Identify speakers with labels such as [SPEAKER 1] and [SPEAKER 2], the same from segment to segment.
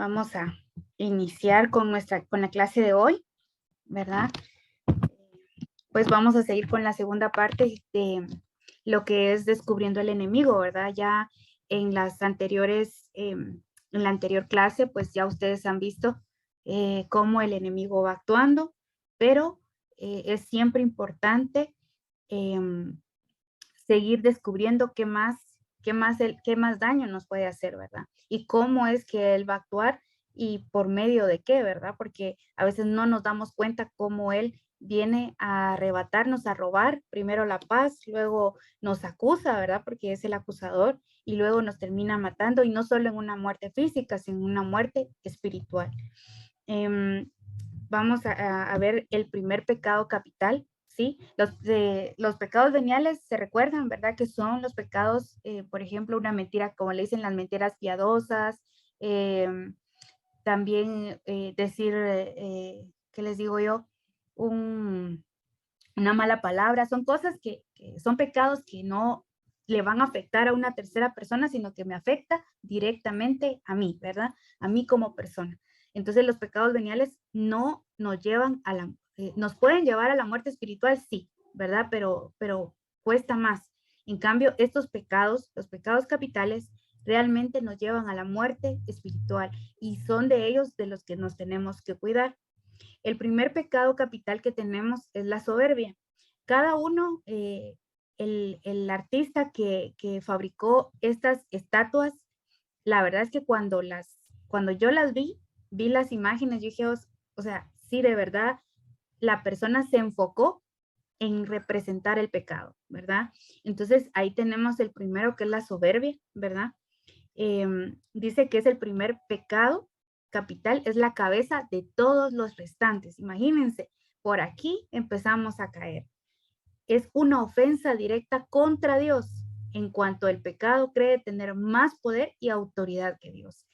[SPEAKER 1] Vamos a iniciar con la clase de hoy, ¿verdad? Pues vamos a seguir con la segunda parte de lo que es descubriendo el enemigo, ¿verdad? Ya en las anteriores, en la anterior clase, pues ya ustedes han visto cómo el enemigo va actuando, pero es siempre importante seguir descubriendo qué más daño nos puede hacer, ¿verdad? Y cómo es que él va a actuar y por medio de qué, ¿verdad? Porque a veces no nos damos cuenta cómo él viene a arrebatarnos, a robar primero la paz, luego nos acusa, ¿verdad? Porque es el acusador y luego nos termina matando y no solo en una muerte física, sino en una muerte espiritual. Eh, Vamos a ver el primer pecado capital, ¿sí? Los pecados veniales se recuerdan, ¿verdad? Que son los pecados, por ejemplo, una mentira, como le dicen las mentiras piadosas, eh, también decir, ¿qué les digo yo? Un, una mala palabra, son cosas que son pecados que no le van a afectar a una tercera persona, sino que me afecta directamente a mí, ¿verdad? A mí como persona. Entonces los pecados veniales no nos llevan a nos pueden llevar a la muerte espiritual, sí, ¿verdad? Pero cuesta más. En cambio, estos pecados, los pecados capitales, realmente nos llevan a la muerte espiritual y son de ellos de los que nos tenemos que cuidar. El primer pecado capital que tenemos es la soberbia. Cada uno, el artista que fabricó estas estatuas, la verdad es que cuando yo las vi las imágenes, yo dije, o sea, sí, de verdad, la persona se enfocó en representar el pecado, ¿verdad? Entonces ahí tenemos el primero que es la soberbia, ¿verdad? Dice que es el primer pecado capital, es la cabeza de todos los restantes. Imagínense, por aquí empezamos a caer. Es una ofensa directa contra Dios en cuanto el pecado cree tener más poder y autoridad que Dios.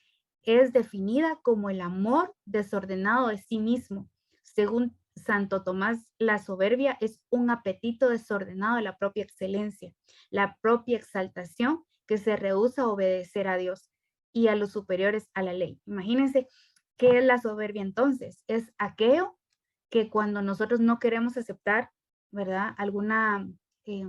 [SPEAKER 1] Es definida como el amor desordenado de sí mismo. Según Santo Tomás, la soberbia es un apetito desordenado de la propia excelencia, la propia exaltación que se rehúsa a obedecer a Dios y a los superiores a la ley. Imagínense qué es la soberbia entonces. Es aquello que cuando nosotros no queremos aceptar, ¿verdad? Eh,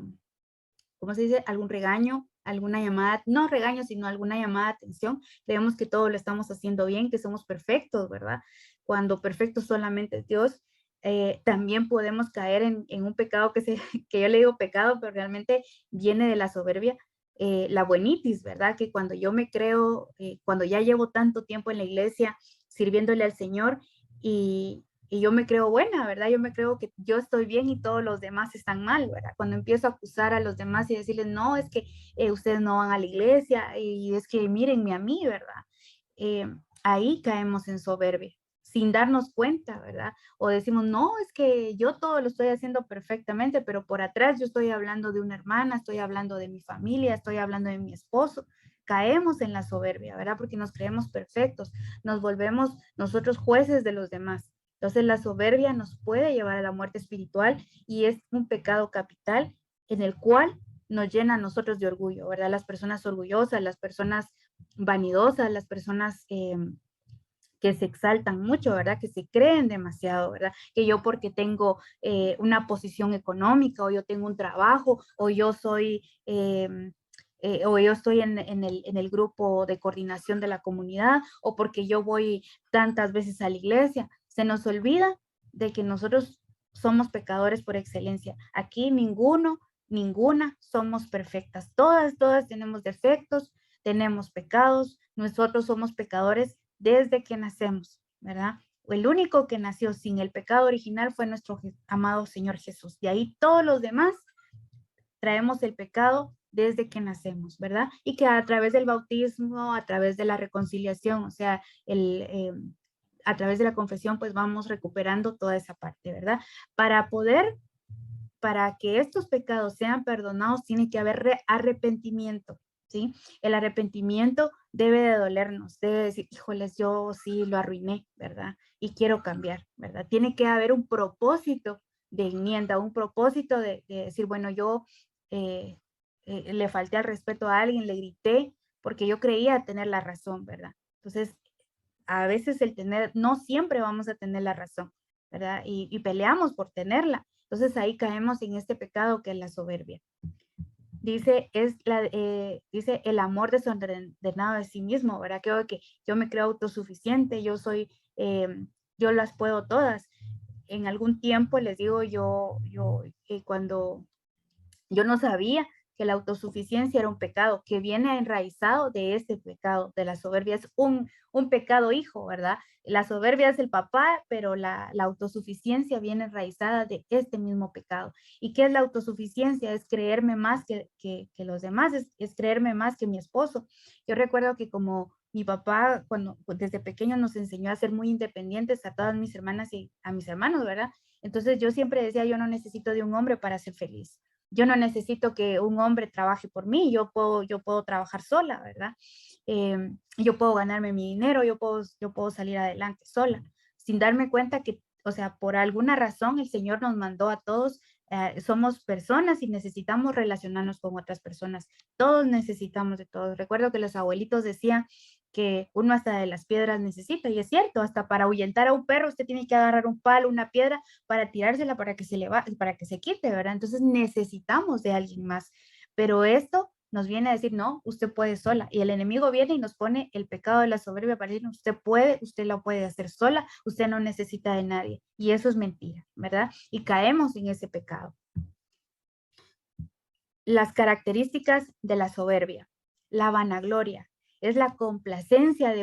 [SPEAKER 1] ¿Cómo se dice? Algún regaño, alguna llamada, no regaño, sino alguna llamada de atención. Creemos que todo lo estamos haciendo bien, que somos perfectos, ¿verdad? Cuando perfecto solamente es Dios. También podemos caer en un pecado que yo le digo pecado, pero realmente viene de la soberbia, la buenitis, ¿verdad? Que cuando yo me creo, cuando ya llevo tanto tiempo en la iglesia sirviéndole al Señor y yo me creo buena, ¿verdad? Yo me creo que yo estoy bien y todos los demás están mal, ¿verdad? Cuando empiezo a acusar a los demás y decirles, no, es que ustedes no van a la iglesia y es que mírenme a mí, ¿verdad? Eh, Ahí caemos en soberbia, sin darnos cuenta, ¿verdad? O decimos, no, es que yo todo lo estoy haciendo perfectamente, pero por atrás yo estoy hablando de una hermana, estoy hablando de mi familia, estoy hablando de mi esposo. Caemos en la soberbia, ¿verdad? Porque nos creemos perfectos, nos volvemos nosotros jueces de los demás. Entonces la soberbia nos puede llevar a la muerte espiritual y es un pecado capital en el cual nos llena a nosotros de orgullo, ¿verdad? Las personas orgullosas, las personas vanidosas, las personas que se exaltan mucho, ¿verdad? Que se creen demasiado, ¿verdad? Que yo porque tengo una posición económica o yo tengo un trabajo o yo soy... o yo estoy en el grupo de coordinación de la comunidad, o porque yo voy tantas veces a la iglesia, se nos olvida de que nosotros somos pecadores por excelencia. Aquí ninguna somos perfectas. Todas tenemos defectos, tenemos pecados, nosotros somos pecadores desde que nacemos, ¿verdad? El único que nació sin el pecado original fue nuestro amado Señor Jesús. De ahí todos los demás traemos el pecado desde que nacemos, ¿verdad? Y que a través del bautismo, a través de la reconciliación, o sea, a través de la confesión, pues vamos recuperando toda esa parte, ¿verdad? Para poder, para que estos pecados sean perdonados, tiene que haber arrepentimiento, ¿sí? El arrepentimiento debe de dolernos, debe decir, híjoles, yo sí lo arruiné, ¿verdad? Y quiero cambiar, ¿verdad? Tiene que haber un propósito de enmienda, un propósito de decir, bueno, yo eh, le falté al respeto a alguien, le grité, porque yo creía tener la razón, ¿verdad? Entonces, a veces no siempre vamos a tener la razón, ¿verdad? Y peleamos por tenerla. Entonces ahí caemos en este pecado que es la soberbia. Dice, dice el amor desordenado de sí mismo, ¿verdad? Creo que yo me creo autosuficiente, yo las puedo todas. En algún tiempo les digo cuando yo no sabía que la autosuficiencia era un pecado, que viene enraizado de este pecado, de la soberbia. Es un pecado hijo, ¿verdad? La soberbia es el papá, pero la autosuficiencia viene enraizada de este mismo pecado. ¿Y qué es la autosuficiencia? Es creerme más que los demás, es creerme más que mi esposo. Yo recuerdo que como mi papá, cuando desde pequeño nos enseñó a ser muy independientes a todas mis hermanas y a mis hermanos, ¿verdad? Entonces yo siempre decía, yo no necesito de un hombre para ser feliz. Yo no necesito que un hombre trabaje por mí, yo puedo trabajar sola, ¿verdad? Yo puedo ganarme mi dinero, yo puedo salir adelante sola, sin darme cuenta que, o sea, por alguna razón el Señor nos mandó a todos, somos personas y necesitamos relacionarnos con otras personas. Todos necesitamos de todos. Recuerdo que los abuelitos decían que uno hasta de las piedras necesita, y es cierto, hasta para ahuyentar a un perro usted tiene que agarrar un palo, una piedra, para tirársela para que se quite, ¿verdad? Entonces necesitamos de alguien más, pero esto nos viene a decir, no, usted puede sola, y el enemigo viene y nos pone el pecado de la soberbia para decir, usted puede, usted lo puede hacer sola, usted no necesita de nadie, y eso es mentira, ¿verdad? Y caemos en ese pecado. Las características de la soberbia, la vanagloria, es la complacencia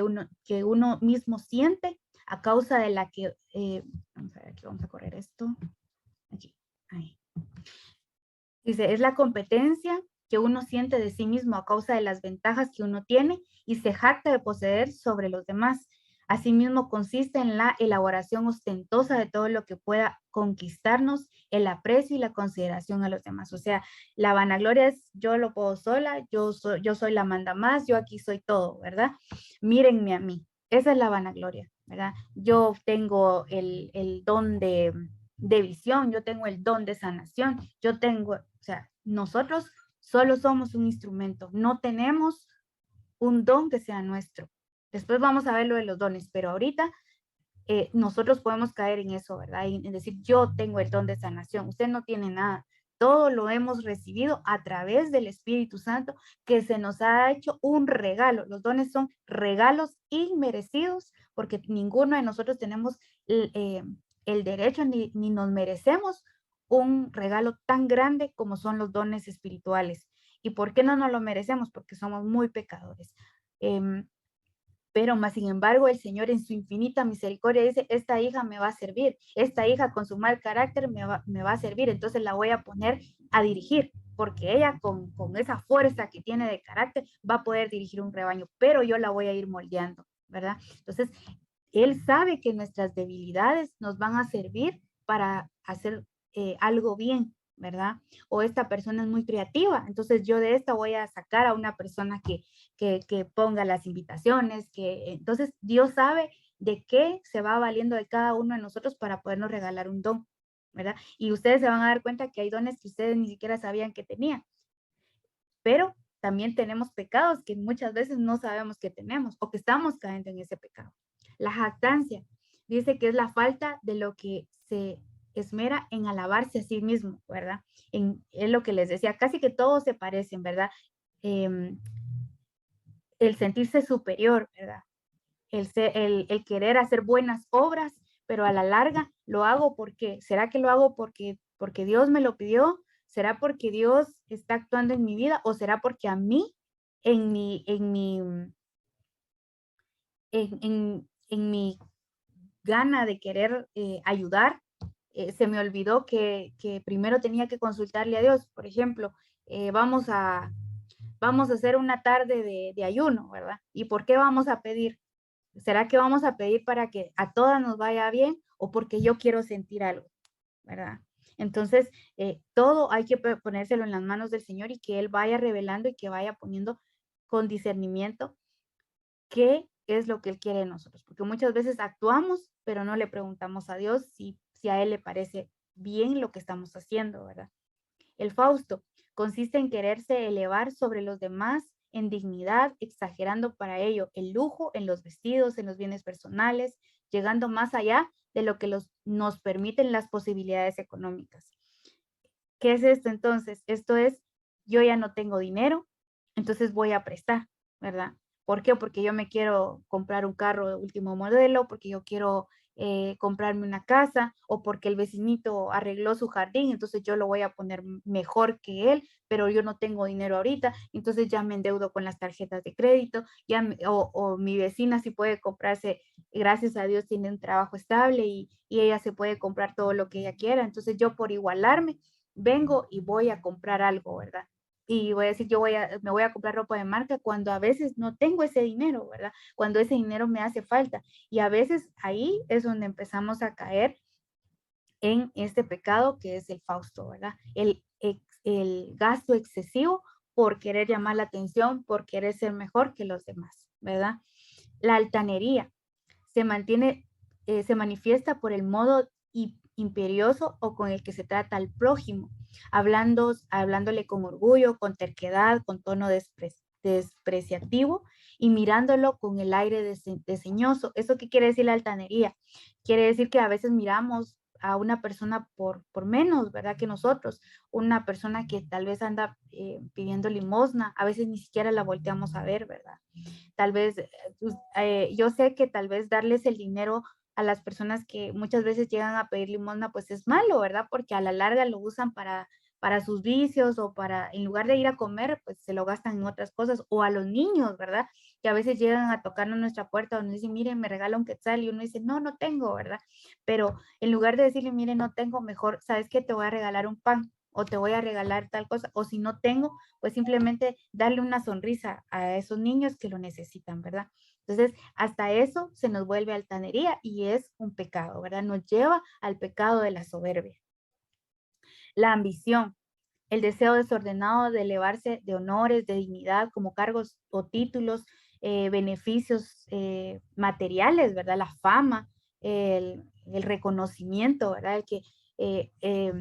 [SPEAKER 1] que uno mismo siente a causa de la que, vamos a ver, aquí vamos a correr esto, aquí, ahí. Dice, es la competencia que uno siente de sí mismo a causa de las ventajas que uno tiene y se jacta de poseer sobre los demás. Asimismo, consiste en la elaboración ostentosa de todo lo que pueda conquistarnos, el aprecio y la consideración a los demás. O sea, la vanagloria es yo lo puedo sola, yo soy la manda más, yo aquí soy todo, ¿verdad? Mírenme a mí. Esa es la vanagloria, ¿verdad? Yo tengo el don de visión, yo tengo el don de sanación, yo tengo, o sea, nosotros solo somos un instrumento, no tenemos un don que sea nuestro. Después vamos a ver lo de los dones, pero ahorita nosotros podemos caer en eso, ¿verdad? En decir, yo tengo el don de sanación, usted no tiene nada. Todo lo hemos recibido a través del Espíritu Santo, que se nos ha hecho un regalo. Los dones son regalos inmerecidos, porque ninguno de nosotros tenemos el derecho ni nos merecemos un regalo tan grande como son los dones espirituales. ¿Y por qué no nos lo merecemos? Porque somos muy pecadores. Pero más sin embargo, el Señor en su infinita misericordia dice, esta hija me va a servir, esta hija con su mal carácter me va a servir, entonces la voy a poner a dirigir, porque ella con esa fuerza que tiene de carácter va a poder dirigir un rebaño, pero yo la voy a ir moldeando, ¿verdad? Entonces, Él sabe que nuestras debilidades nos van a servir para hacer algo bien, ¿verdad? O esta persona es muy creativa, entonces yo de esta voy a sacar a una persona que ponga las invitaciones, que entonces Dios sabe de qué se va valiendo de cada uno de nosotros para podernos regalar un don, ¿verdad? Y ustedes se van a dar cuenta que hay dones que ustedes ni siquiera sabían que tenían, pero también tenemos pecados que muchas veces no sabemos que tenemos o que estamos cayendo en ese pecado. La jactancia dice que es la falta de lo que se esmera en alabarse a sí mismo, ¿verdad? Es lo que les decía, casi que todos se parecen, ¿verdad? El sentirse superior, ¿verdad? El querer hacer buenas obras, pero a la larga lo hago porque, ¿será que lo hago porque Dios me lo pidió? ¿Será porque Dios está actuando en mi vida? ¿O será porque a mí, en mi gana de querer ayudar, se me olvidó que primero tenía que consultarle a Dios? Por ejemplo, vamos a hacer una tarde de ayuno, ¿verdad? ¿Y por qué vamos a pedir? ¿Será que vamos a pedir para que a todas nos vaya bien o porque yo quiero sentir algo, ¿verdad? Entonces, todo hay que ponérselo en las manos del Señor y que Él vaya revelando y que vaya poniendo con discernimiento qué es lo que Él quiere de nosotros. Porque muchas veces actuamos, pero no le preguntamos a Dios si a Él le parece bien lo que estamos haciendo, ¿verdad? El Fausto consiste en quererse elevar sobre los demás en dignidad, exagerando para ello el lujo en los vestidos, en los bienes personales, llegando más allá de lo que nos permiten las posibilidades económicas. ¿Qué es esto entonces? Esto es, yo ya no tengo dinero, entonces voy a prestar, ¿verdad? ¿Por qué? Porque yo me quiero comprar un carro de último modelo, porque yo quiero comprarme una casa, o porque el vecinito arregló su jardín, entonces yo lo voy a poner mejor que él, pero yo no tengo dinero ahorita, entonces ya me endeudo con las tarjetas de crédito, o mi vecina sí puede comprarse, gracias a Dios tiene un trabajo estable y ella se puede comprar todo lo que ella quiera, entonces yo por igualarme vengo y voy a comprar algo, ¿verdad? Y voy a decir, me voy a comprar ropa de marca cuando a veces no tengo ese dinero, ¿verdad? Cuando ese dinero me hace falta. Y a veces ahí es donde empezamos a caer en este pecado que es el Fausto, ¿verdad? El gasto excesivo por querer llamar la atención, por querer ser mejor que los demás, ¿verdad? La altanería se manifiesta por el modo imperioso o con el que se trata al prójimo, hablándole con orgullo, con terquedad, con tono despreciativo y mirándolo con el aire desdeñoso. ¿Eso qué quiere decir la altanería? Quiere decir que a veces miramos a una persona por menos, ¿verdad? Que nosotros, una persona que tal vez anda pidiendo limosna, a veces ni siquiera la volteamos a ver, ¿verdad? Tal vez, yo sé que tal vez darles el dinero a las personas que muchas veces llegan a pedir limosna, pues es malo, ¿verdad? Porque a la larga lo usan para sus vicios o en lugar de ir a comer, pues se lo gastan en otras cosas. O a los niños, ¿verdad? Que a veces llegan a tocarnos nuestra puerta donde dicen, miren, me regala un quetzal y uno dice, no, no tengo, ¿verdad? Pero en lugar de decirle, miren, no tengo, mejor, ¿sabes qué? Te voy a regalar un pan o te voy a regalar tal cosa, o si no tengo, pues simplemente darle una sonrisa a esos niños que lo necesitan, ¿verdad? Entonces, hasta eso se nos vuelve altanería y es un pecado, ¿verdad? Nos lleva al pecado de la soberbia. La ambición, el deseo desordenado de elevarse de honores, de dignidad, como cargos o títulos, beneficios materiales, ¿verdad? La fama, el reconocimiento, ¿verdad? El que eh, eh,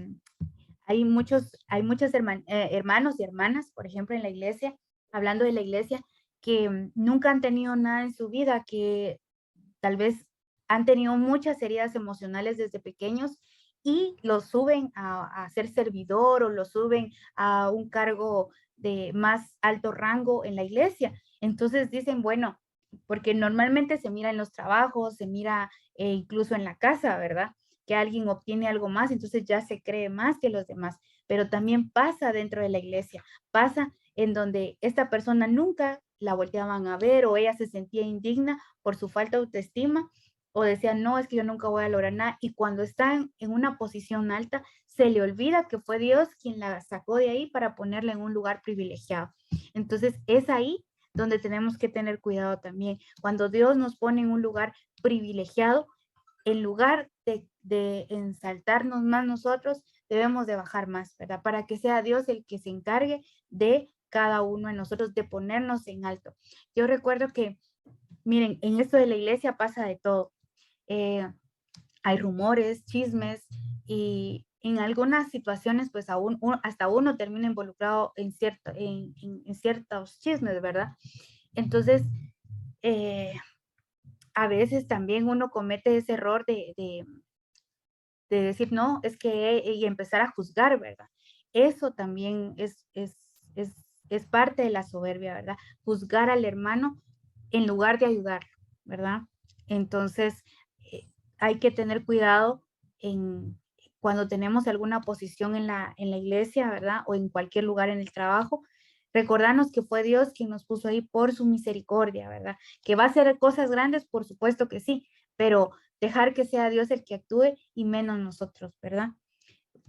[SPEAKER 1] hay muchos hermanos y hermanas, por ejemplo, en la iglesia, hablando de la iglesia, que nunca han tenido nada en su vida, que tal vez han tenido muchas heridas emocionales desde pequeños y los suben a ser servidor o los suben a un cargo de más alto rango en la iglesia. Entonces dicen, bueno, porque normalmente se mira en los trabajos, se mira incluso en la casa, ¿verdad? Que alguien obtiene algo más, entonces ya se cree más que los demás. Pero también pasa dentro de la iglesia, pasa en donde esta persona nunca la volteaban a ver o ella se sentía indigna por su falta de autoestima o decía, no, es que yo nunca voy a lograr nada. Y cuando está en una posición alta, se le olvida que fue Dios quien la sacó de ahí para ponerla en un lugar privilegiado. Entonces, es ahí donde tenemos que tener cuidado también. Cuando Dios nos pone en un lugar privilegiado, en lugar de ensaltarnos más nosotros, debemos de bajar más, ¿verdad? Para que sea Dios el que se encargue de cada uno de nosotros, de ponernos en alto. Yo recuerdo que, miren, en esto de la iglesia pasa de todo. Eh, Hay rumores, chismes y en algunas situaciones pues hasta uno termina involucrado en ciertos chismes, ¿verdad? Entonces, eh, a veces también uno comete ese error de decir, no, es que, y empezar a juzgar, ¿verdad? Eso también es parte de la soberbia, ¿verdad? Juzgar al hermano en lugar de ayudarlo, ¿verdad? Entonces, eh, hay que tener cuidado en cuando tenemos alguna posición en la iglesia, ¿verdad? O en cualquier lugar en el trabajo, recordarnos que fue Dios quien nos puso ahí por su misericordia, ¿verdad? Que va a hacer cosas grandes, por supuesto que sí, pero dejar que sea Dios el que actúe y menos nosotros, ¿verdad?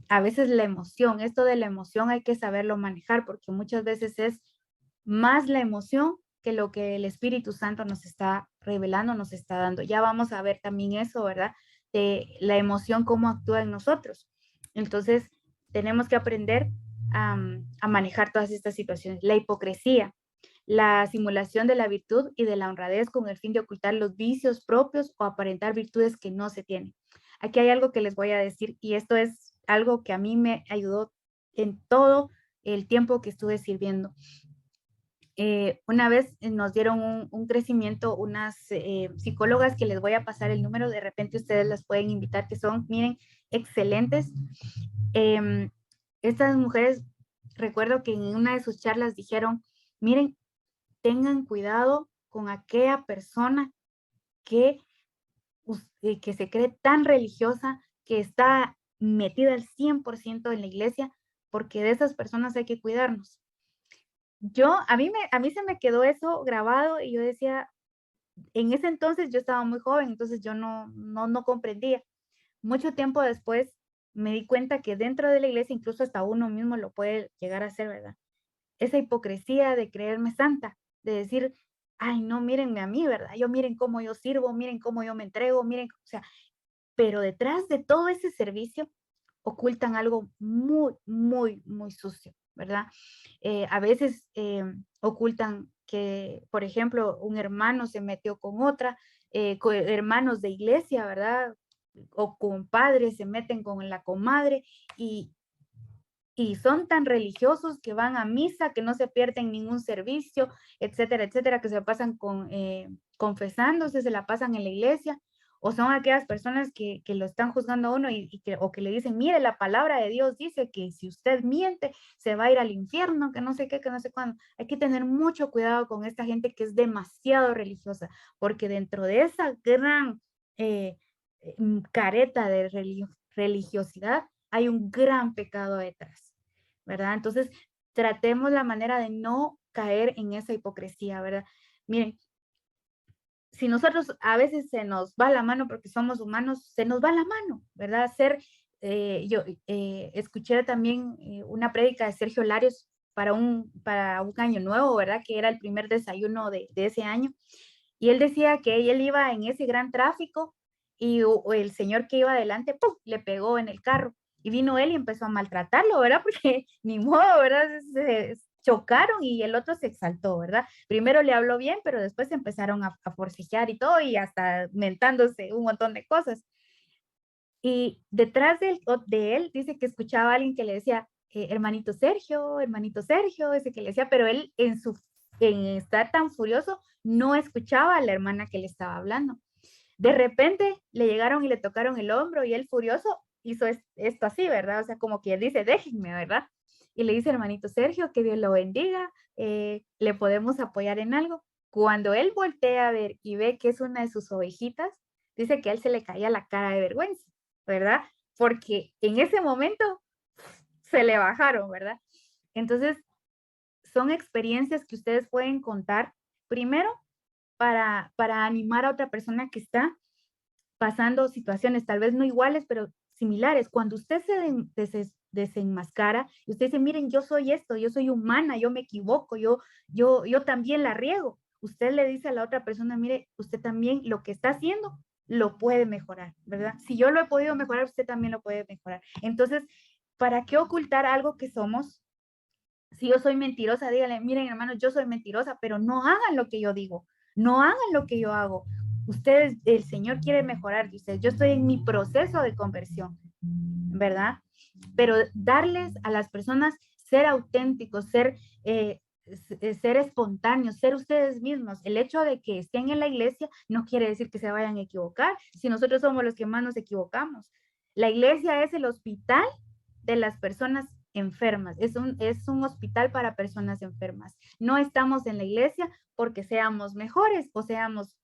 [SPEAKER 1] A veces la emoción, esto de la emoción hay que saberlo manejar porque muchas veces es más la emoción que lo que el Espíritu Santo nos está revelando, nos está dando. Ya vamos a ver también eso, ¿verdad? De la emoción, cómo actúa en nosotros. Entonces, tenemos que aprender a manejar todas estas situaciones. La hipocresía, la simulación de la virtud y de la honradez con el fin de ocultar los vicios propios o aparentar virtudes que no se tienen. Aquí hay algo que les voy a decir y esto es algo que a mí me ayudó en todo el tiempo que estuve sirviendo. Una vez nos dieron un crecimiento unas psicólogas que les voy a pasar el número, de repente ustedes las pueden invitar, que son, miren, excelentes. Eh, Estas mujeres, recuerdo que en una de sus charlas dijeron, miren, tengan cuidado con aquella persona que, que se cree tan religiosa, que está metida al 100% en la iglesia, porque de esas personas hay que cuidarnos. A mí se me quedó eso grabado y yo decía, en ese entonces yo estaba muy joven, entonces yo no comprendía. Mucho tiempo después me di cuenta que dentro de la iglesia incluso hasta uno mismo lo puede llegar a hacer, ¿verdad? Esa hipocresía de creerme santa, de decir, ay, no, mírenme a mí, ¿verdad? Yo miren cómo yo sirvo, miren cómo yo me entrego, miren, o sea, pero detrás de todo ese servicio ocultan algo muy, muy, muy sucio, ¿verdad? A veces ocultan que, por ejemplo, un hermano se metió con otra, hermanos de iglesia, ¿verdad? O con padres se meten con la comadre y, y son tan religiosos que van a misa, que no se pierden ningún servicio, etcétera, etcétera, que se pasan confesándose, se la pasan en la iglesia, o son aquellas personas que lo están juzgando a uno o que le dicen, mire, la palabra de Dios dice que si usted miente, se va a ir al infierno, que no sé qué, que no sé cuándo. Hay que tener mucho cuidado con esta gente que es demasiado religiosa, porque dentro de esa gran careta de religiosidad hay un gran pecado detrás, ¿verdad? Entonces, tratemos la manera de no caer en esa hipocresía, ¿verdad? Miren, si nosotros a veces se nos va la mano porque somos humanos, se nos va la mano, ¿verdad? Yo escuché también una prédica de Sergio Larios para un año nuevo, ¿verdad? Que era el primer desayuno de ese año. Y él decía que él iba en ese gran tráfico y el señor que iba adelante, ¡pum!, le pegó en el carro. Y vino él y empezó a maltratarlo, ¿verdad? Porque ni modo, ¿verdad? Se chocaron y el otro se exaltó, ¿verdad? Primero le habló bien, pero después empezaron a forcejear y todo y hasta mentándose un montón de cosas. Y detrás de él dice que escuchaba a alguien que le decía, hermanito Sergio, ese que le decía, pero él en estar tan furioso no escuchaba a la hermana que le estaba hablando. De repente le llegaron y le tocaron el hombro y él furioso hizo esto así, ¿verdad? O sea, como que dice, déjenme, ¿verdad? Y le dice, hermanito Sergio, que Dios lo bendiga, le podemos apoyar en algo. Cuando él voltea a ver y ve que es una de sus ovejitas, dice que a él se le caía la cara de vergüenza, ¿verdad? Porque en ese momento se le bajaron, ¿verdad? Entonces, son experiencias que ustedes pueden contar primero para animar a otra persona que está pasando situaciones tal vez no iguales, pero similares. Cuando usted desenmascara y usted dice, miren, yo soy esto, yo soy humana, yo me equivoco, yo también la riego. Usted le dice a la otra persona, mire, usted también lo que está haciendo lo puede mejorar, ¿verdad? Si yo lo he podido mejorar, usted también lo puede mejorar. Entonces, ¿para qué ocultar algo que somos? Si yo soy mentirosa, díganle, miren hermanos, yo soy mentirosa, pero no hagan lo que yo digo, no hagan lo que yo hago. Ustedes, el Señor quiere mejorar de ustedes. Yo estoy en mi proceso de conversión, ¿verdad? Pero darles a las personas ser auténticos, ser espontáneos, ser ustedes mismos. El hecho de que estén en la iglesia no quiere decir que se vayan a equivocar, si nosotros somos los que más nos equivocamos. La iglesia es el hospital de las personas enfermas, es un hospital para personas enfermas. No estamos en la iglesia porque seamos mejores o seamos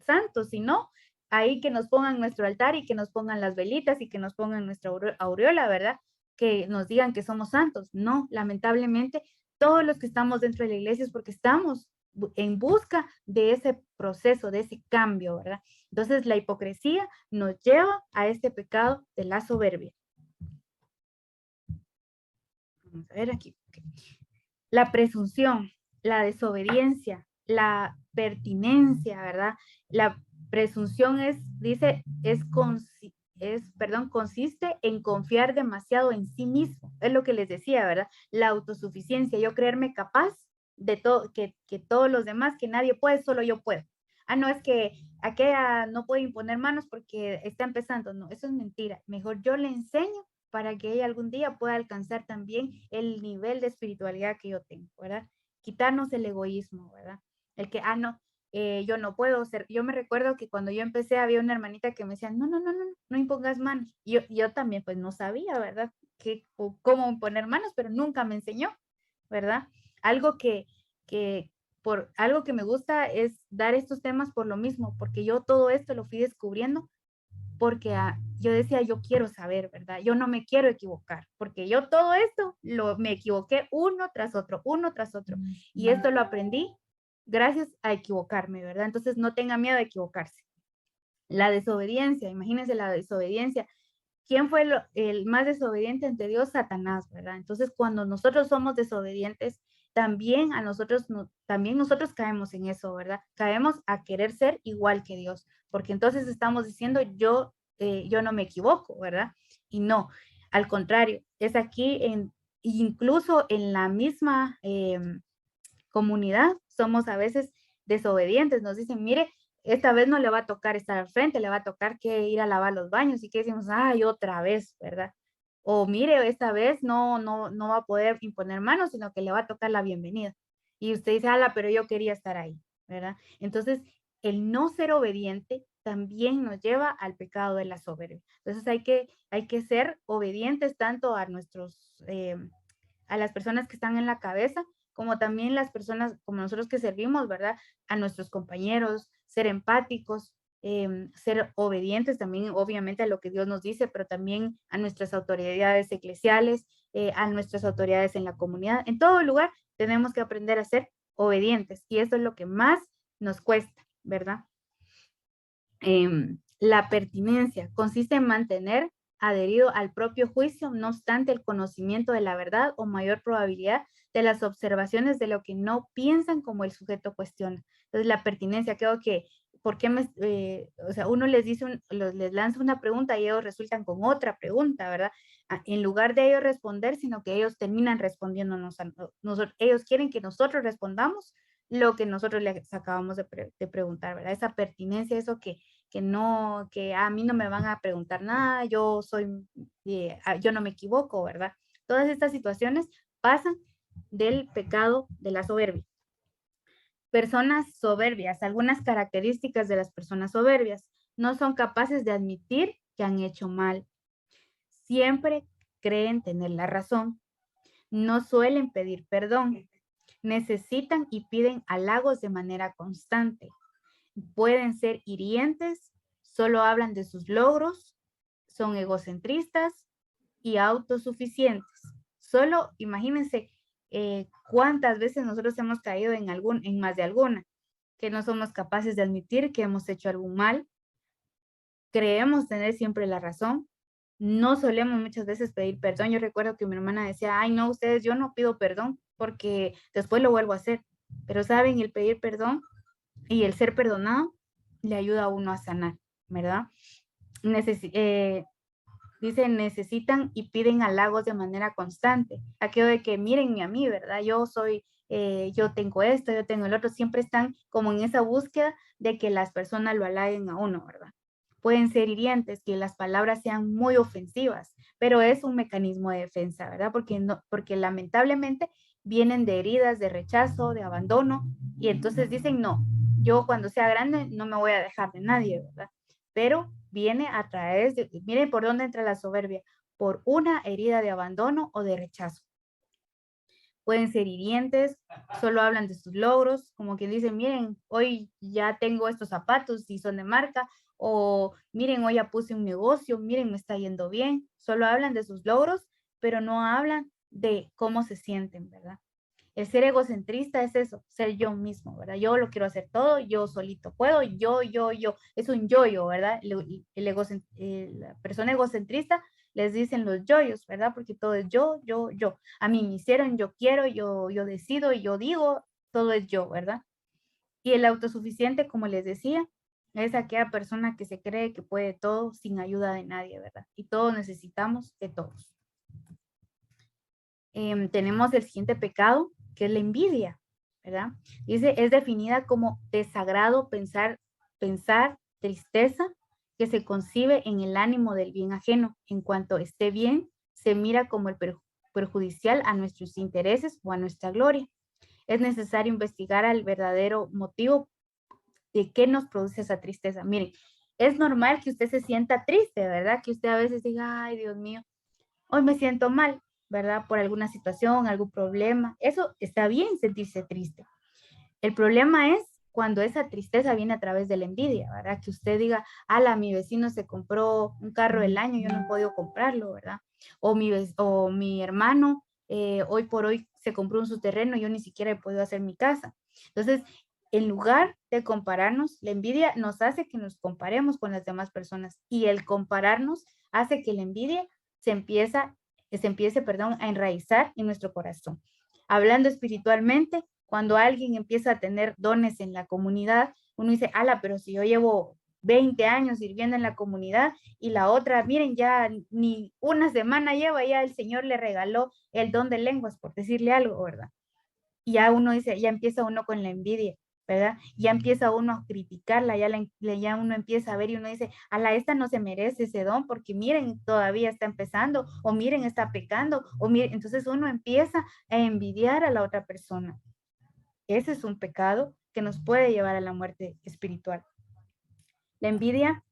[SPEAKER 1] santos, sino ahí que nos pongan nuestro altar y que nos pongan las velitas y que nos pongan nuestra aureola, ¿verdad? Que nos digan que somos santos. No, lamentablemente, todos los que estamos dentro de la iglesia es porque estamos en busca de ese proceso, de ese cambio, ¿verdad? Entonces, la hipocresía nos lleva a este pecado de la soberbia. Vamos a ver aquí. La presunción, la desobediencia, la pertinencia, ¿verdad? La presunción consiste en confiar demasiado en sí mismo. Es lo que les decía, ¿verdad? La autosuficiencia, yo creerme capaz de todo, que todos los demás, que nadie puede, solo yo puedo. Ah, no, es que aquella no puede imponer manos porque está empezando. No, eso es mentira. Mejor yo le enseño para que ella algún día pueda alcanzar también el nivel de espiritualidad que yo tengo, ¿verdad? quitarnos el egoísmo, ¿verdad? El que, no, yo no puedo ser. Yo me recuerdo que cuando yo empecé había una hermanita que me decía, no, no, no, no, no impongas manos. Yo también pues no sabía, ¿verdad? Cómo imponer manos, pero nunca me enseñó, ¿verdad? Algo que, algo que me gusta es dar estos temas por lo mismo, porque yo todo esto lo fui descubriendo porque yo decía, yo quiero saber, ¿verdad? Yo no me quiero equivocar, porque yo todo esto me equivoqué uno tras otro, y esto lo aprendí gracias a equivocarme, ¿verdad? Entonces no tenga miedo de equivocarse. La desobediencia, imagínense la desobediencia. ¿Quién fue el más desobediente ante Dios? Satanás, ¿verdad? Entonces, cuando nosotros somos desobedientes, también también nosotros caemos en eso, ¿verdad? Caemos a querer ser igual que Dios, porque entonces estamos diciendo, yo no me equivoco, ¿verdad? Y no, al contrario, es aquí, incluso en la misma comunidad, somos a veces desobedientes, nos dicen, mire, esta vez no le va a tocar estar al frente, le va a tocar que ir a lavar los baños, y que decimos, ay, otra vez, ¿verdad? O mire, esta vez no va a poder imponer manos, sino que le va a tocar la bienvenida. Y usted dice, pero yo quería estar ahí, ¿verdad? Entonces, el no ser obediente también nos lleva al pecado de la soberbia. Entonces, hay que ser obedientes tanto a a las personas que están en la cabeza, como también las personas, como nosotros que servimos, ¿verdad? A nuestros compañeros, ser empáticos, ser obedientes también, obviamente, a lo que Dios nos dice, pero también a nuestras autoridades eclesiales, a nuestras autoridades en la comunidad. En todo lugar tenemos que aprender a ser obedientes, y eso es lo que más nos cuesta, ¿verdad? La pertinencia consiste en mantener adherido al propio juicio, no obstante el conocimiento de la verdad o mayor probabilidad de las observaciones de lo que no piensan como el sujeto cuestiona. Entonces, la pertinencia, creo que, ¿por qué o sea, uno les dice, les lanza una pregunta y ellos resultan con otra pregunta, ¿verdad? En lugar de ellos responder, sino que ellos terminan respondiéndonos a nosotros. Ellos quieren que nosotros respondamos lo que nosotros les acabamos de preguntar, ¿verdad? Esa pertinencia, eso que a mí no me van a preguntar nada, yo no me equivoco, ¿verdad? Todas estas situaciones pasan del pecado de la soberbia. Personas soberbias, algunas características de las personas soberbias: no son capaces de admitir que han hecho mal, siempre creen tener la razón, no suelen pedir perdón, necesitan y piden halagos de manera constante, pueden ser hirientes, solo hablan de sus logros, son egocentristas y autosuficientes. Solo imagínense cuántas veces nosotros hemos caído en más de alguna, que no somos capaces de admitir que hemos hecho algún mal, creemos tener siempre la razón, no solemos muchas veces pedir perdón. Yo recuerdo que mi hermana decía, ay no, ustedes, yo no pido perdón porque después lo vuelvo a hacer, pero saben, el pedir perdón y el ser perdonado le ayuda a uno a sanar, ¿verdad? Dice, necesitan y piden halagos de manera constante. Aquello de que mírenme a mí, ¿verdad? Yo tengo esto, yo tengo el otro. Siempre están como en esa búsqueda de que las personas lo halaguen a uno, ¿verdad? Pueden ser hirientes, que las palabras sean muy ofensivas, pero es un mecanismo de defensa, ¿verdad? Porque lamentablemente vienen de heridas, de rechazo, de abandono, y entonces dicen, no, yo cuando sea grande no me voy a dejar de nadie, ¿verdad? Pero viene a través de, miren por dónde entra la soberbia, por una herida de abandono o de rechazo. Pueden ser hirientes, solo hablan de sus logros, como quien dice, miren, hoy ya tengo estos zapatos y son de marca, o miren, hoy ya puse un negocio, miren, me está yendo bien. Solo hablan de sus logros, pero no hablan de cómo se sienten, ¿verdad? El ser egocentrista es eso, ser yo mismo, ¿verdad? Yo lo quiero hacer todo, yo solito puedo, yo. Es un yo, ¿verdad? La persona egocentrista les dicen los yoyos, ¿verdad? Porque todo es yo. A mí me hicieron, yo quiero, yo decido, yo digo, todo es yo, ¿verdad? Y el autosuficiente, como les decía, es aquella persona que se cree que puede todo sin ayuda de nadie, ¿verdad? Y todos necesitamos de todos. Tenemos el siguiente pecado, que es la envidia, ¿verdad? Dice, es definida como desagrado, pensar, tristeza, que se concibe en el ánimo del bien ajeno. En cuanto esté bien, se mira como el perjudicial a nuestros intereses o a nuestra gloria. es necesario investigar al verdadero motivo de qué nos produce esa tristeza. Miren, es normal que usted se sienta triste, ¿verdad? Que usted a veces diga, ay, Dios mío, hoy me siento mal, ¿verdad? Por alguna situación, algún problema. Eso está bien sentirse triste. El problema es cuando esa tristeza viene a través de la envidia, ¿verdad? Que usted diga, ala, mi vecino se compró un carro del año, yo no he podido comprarlo, ¿verdad? O mi hermano hoy por hoy se compró un su terreno, yo ni siquiera he podido hacer mi casa. Entonces, en lugar de compararnos, la envidia nos hace que nos comparemos con las demás personas y el compararnos hace que la envidia se empiece, perdón, a enraizar en nuestro corazón. Hablando espiritualmente, cuando alguien empieza a tener dones en la comunidad, uno dice, ala, pero si yo llevo 20 años sirviendo en la comunidad y la otra, miren, ya ni una semana lleva, ya el Señor le regaló el don de lenguas, por decirle algo, ¿verdad? Y ya uno dice, ya empieza uno con la envidia, ¿verdad? Ya empieza uno a criticarla, ya uno empieza a ver y uno dice, a la esta no se merece ese don porque miren, todavía está empezando, o miren, está pecando, o miren, entonces uno empieza a envidiar a la otra persona. Ese es un pecado que nos puede llevar a la muerte espiritual. La envidia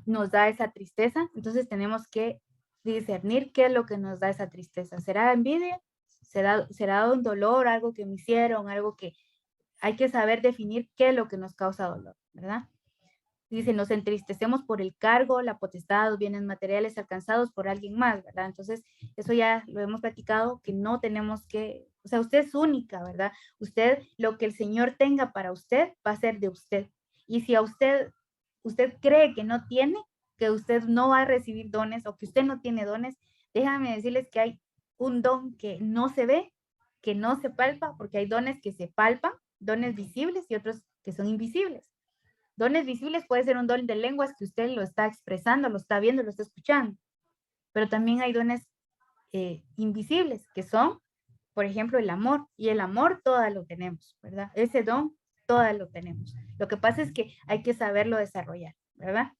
[SPEAKER 1] nos da esa tristeza, entonces tenemos que discernir qué es lo que nos da esa tristeza. ¿Será envidia? ¿Será un dolor, algo que me hicieron, algo que hay que saber definir qué es lo que nos causa dolor, ¿verdad? Dice, nos entristecemos por el cargo, la potestad, los bienes materiales alcanzados por alguien más, ¿verdad? Entonces, eso ya lo hemos platicado, que no tenemos que, o sea, usted es única, ¿verdad? Usted, lo que el Señor tenga para usted, va a ser de usted. Y si a usted cree que no tiene, que usted no va a recibir dones o que usted no tiene dones, déjame decirles que hay un don que no se ve, que no se palpa, porque hay dones que se palpan, dones visibles y otros que son invisibles. Dones visibles puede ser un don de lenguas que usted lo está expresando, lo está viendo, lo está escuchando, pero también hay dones invisibles que son, por ejemplo, el amor, y el amor todas lo tenemos, ¿verdad? Ese don todas lo tenemos. Lo que pasa es que hay que saberlo desarrollar, ¿verdad?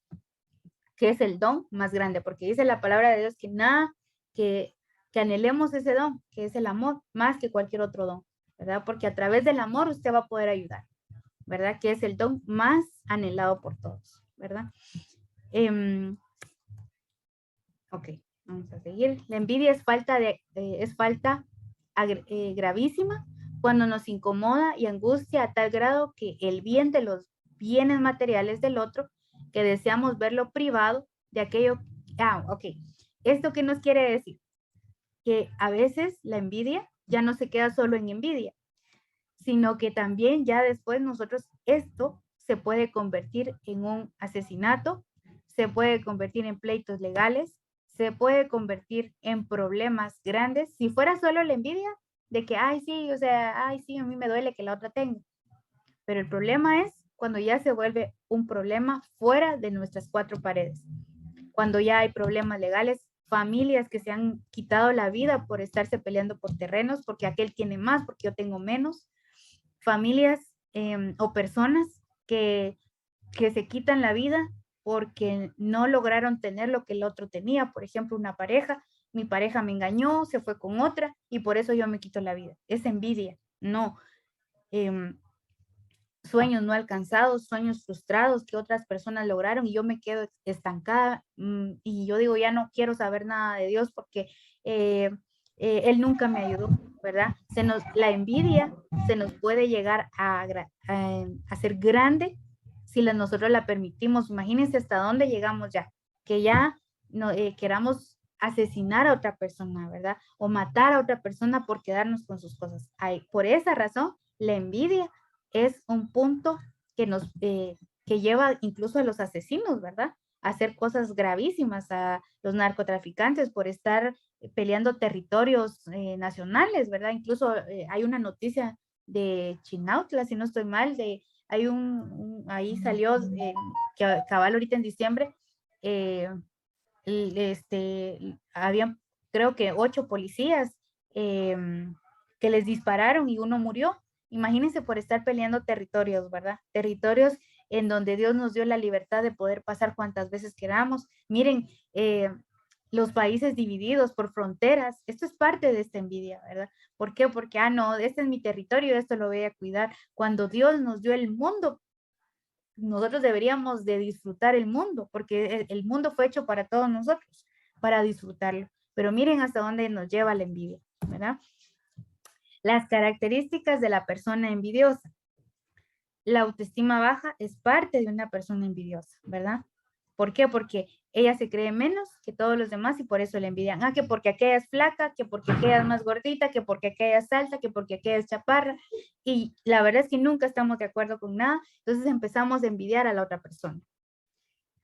[SPEAKER 1] Que es el don más grande, porque dice la palabra de Dios que nada, que anhelemos ese don, que es el amor, más que cualquier otro don, ¿verdad? Porque a través del amor usted va a poder ayudar, ¿verdad? Que es el don más anhelado por todos, ¿verdad? Ok, vamos a seguir. La envidia es falta gravísima cuando nos incomoda y angustia a tal grado que el bien de los bienes materiales del otro, que deseamos verlo privado de aquello. Ok. ¿Esto qué nos quiere decir? Que a veces la envidia ya no se queda solo en envidia, sino que también ya después nosotros esto se puede convertir en un asesinato, se puede convertir en pleitos legales, se puede convertir en problemas grandes. Si fuera solo la envidia de que, ay, sí, o sea, ay, sí, a mí me duele que la otra tenga. Pero el problema es cuando ya se vuelve un problema fuera de nuestras cuatro paredes. Cuando ya hay problemas legales, familias que se han quitado la vida por estarse peleando por terrenos, porque aquel tiene más, porque yo tengo menos, familias o personas que se quitan la vida porque no lograron tener lo que el otro tenía. Por ejemplo, una pareja, mi pareja me engañó, se fue con otra y por eso yo me quito la vida. Es envidia, no. Sueños no alcanzados, sueños frustrados que otras personas lograron y yo me quedo estancada y yo digo, ya no quiero saber nada de Dios porque Él nunca me ayudó, ¿verdad? La envidia se nos puede llegar a ser grande si nosotros la permitimos. Imagínense hasta dónde llegamos ya, que ya no, queramos asesinar a otra persona, ¿verdad? O matar a otra persona por quedarnos con sus cosas. Por esa razón, la envidia es un punto que lleva incluso a los asesinos, ¿verdad? A hacer cosas gravísimas a los narcotraficantes por estar peleando territorios nacionales, ¿verdad? Incluso hay una noticia de Chinautla, si no estoy mal, ahí salió, que cabal ahorita en diciembre, había creo que 8 policías que les dispararon y uno murió. Imagínense por estar peleando territorios, ¿verdad? Territorios en donde Dios nos dio la libertad de poder pasar cuantas veces queramos. Miren, los países divididos por fronteras. Esto es parte de esta envidia, ¿verdad? ¿Por qué? Porque, no, este es mi territorio, esto lo voy a cuidar. Cuando Dios nos dio el mundo, nosotros deberíamos de disfrutar el mundo, porque el mundo fue hecho para todos nosotros, para disfrutarlo. Pero miren hasta dónde nos lleva la envidia, ¿verdad? Las características de la persona envidiosa. La autoestima baja es parte de una persona envidiosa, ¿verdad? ¿Por qué? Porque ella se cree menos que todos los demás y por eso le envidian. Que porque aquella es flaca, que porque aquella es más gordita, que porque aquella es alta, que porque aquella es chaparra. Y la verdad es que nunca estamos de acuerdo con nada, entonces empezamos a envidiar a la otra persona.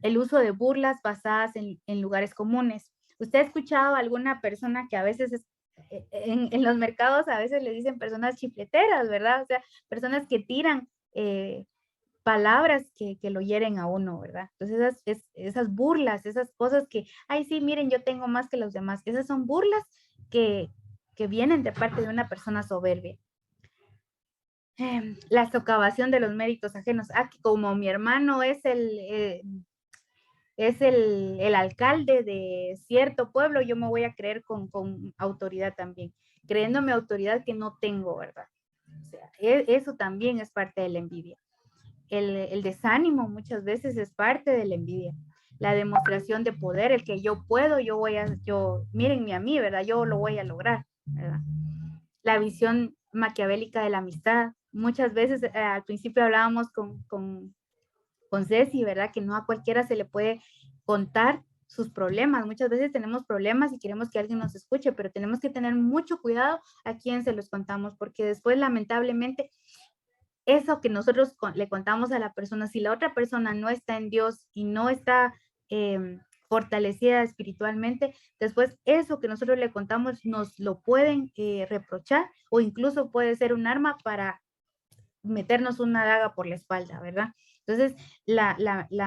[SPEAKER 1] El uso de burlas basadas en lugares comunes. ¿Usted ha escuchado a alguna persona que a veces en los mercados a veces le dicen personas chifleteras, ¿verdad? O sea, personas que tiran palabras que lo hieren a uno, ¿verdad? Entonces esas burlas, esas cosas que, ay, sí, miren, yo tengo más que los demás, esas son burlas que vienen de parte de una persona soberbia. La socavación de los méritos ajenos. Que como mi hermano es el alcalde de cierto pueblo, yo me voy a creer con autoridad también, creyéndome autoridad que no tengo, ¿verdad? O sea, eso también es parte de la envidia. El desánimo muchas veces es parte de la envidia. La demostración de poder, el que yo puedo, mírenme a mí, ¿verdad? Yo lo voy a lograr, ¿verdad? La visión maquiavélica de la amistad. Muchas veces, al principio hablábamos con Ceci, ¿verdad? Que no a cualquiera se le puede contar sus problemas. Muchas veces tenemos problemas y queremos que alguien nos escuche, pero tenemos que tener mucho cuidado a quién se los contamos, porque después, lamentablemente, eso que nosotros le contamos a la persona, si la otra persona no está en Dios y no está fortalecida espiritualmente, después eso que nosotros le contamos nos lo pueden reprochar o incluso puede ser un arma para meternos una daga por la espalda, ¿verdad? Entonces, la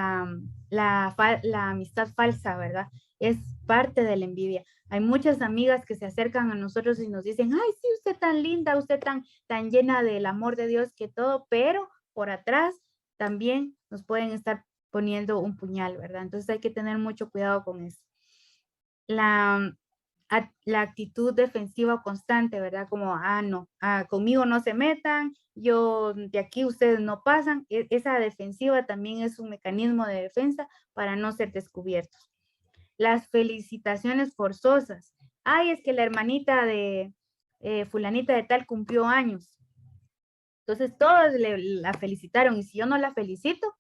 [SPEAKER 1] amistad falsa, ¿verdad? Es parte de la envidia. Hay muchas amigas que se acercan a nosotros y nos dicen, ay, sí, usted tan linda, usted tan llena del amor de Dios que todo, pero por atrás también nos pueden estar poniendo un puñal, ¿verdad? Entonces hay que tener mucho cuidado con eso. La actitud defensiva constante, ¿verdad? Como, no, conmigo no se metan, yo de aquí ustedes no pasan. Esa defensiva también es un mecanismo de defensa para no ser descubiertos. Las felicitaciones forzosas. Ay, es que la hermanita de fulanita de tal cumplió años. Entonces todos la felicitaron y si yo no la felicito,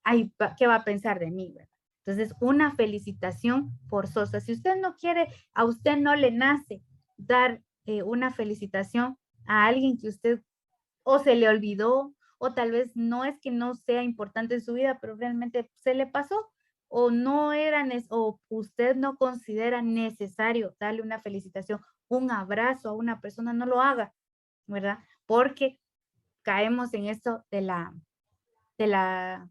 [SPEAKER 1] ay, ¿qué va a pensar de mí? ¿Verdad? Entonces, una felicitación forzosa. Si usted no quiere, a usted no le nace dar una felicitación a alguien que usted o se le olvidó, o tal vez no es que no sea importante en su vida, pero realmente se le pasó, o no era, o usted no considera necesario darle una felicitación, un abrazo a una persona, no lo haga, ¿verdad? Porque caemos en esto de la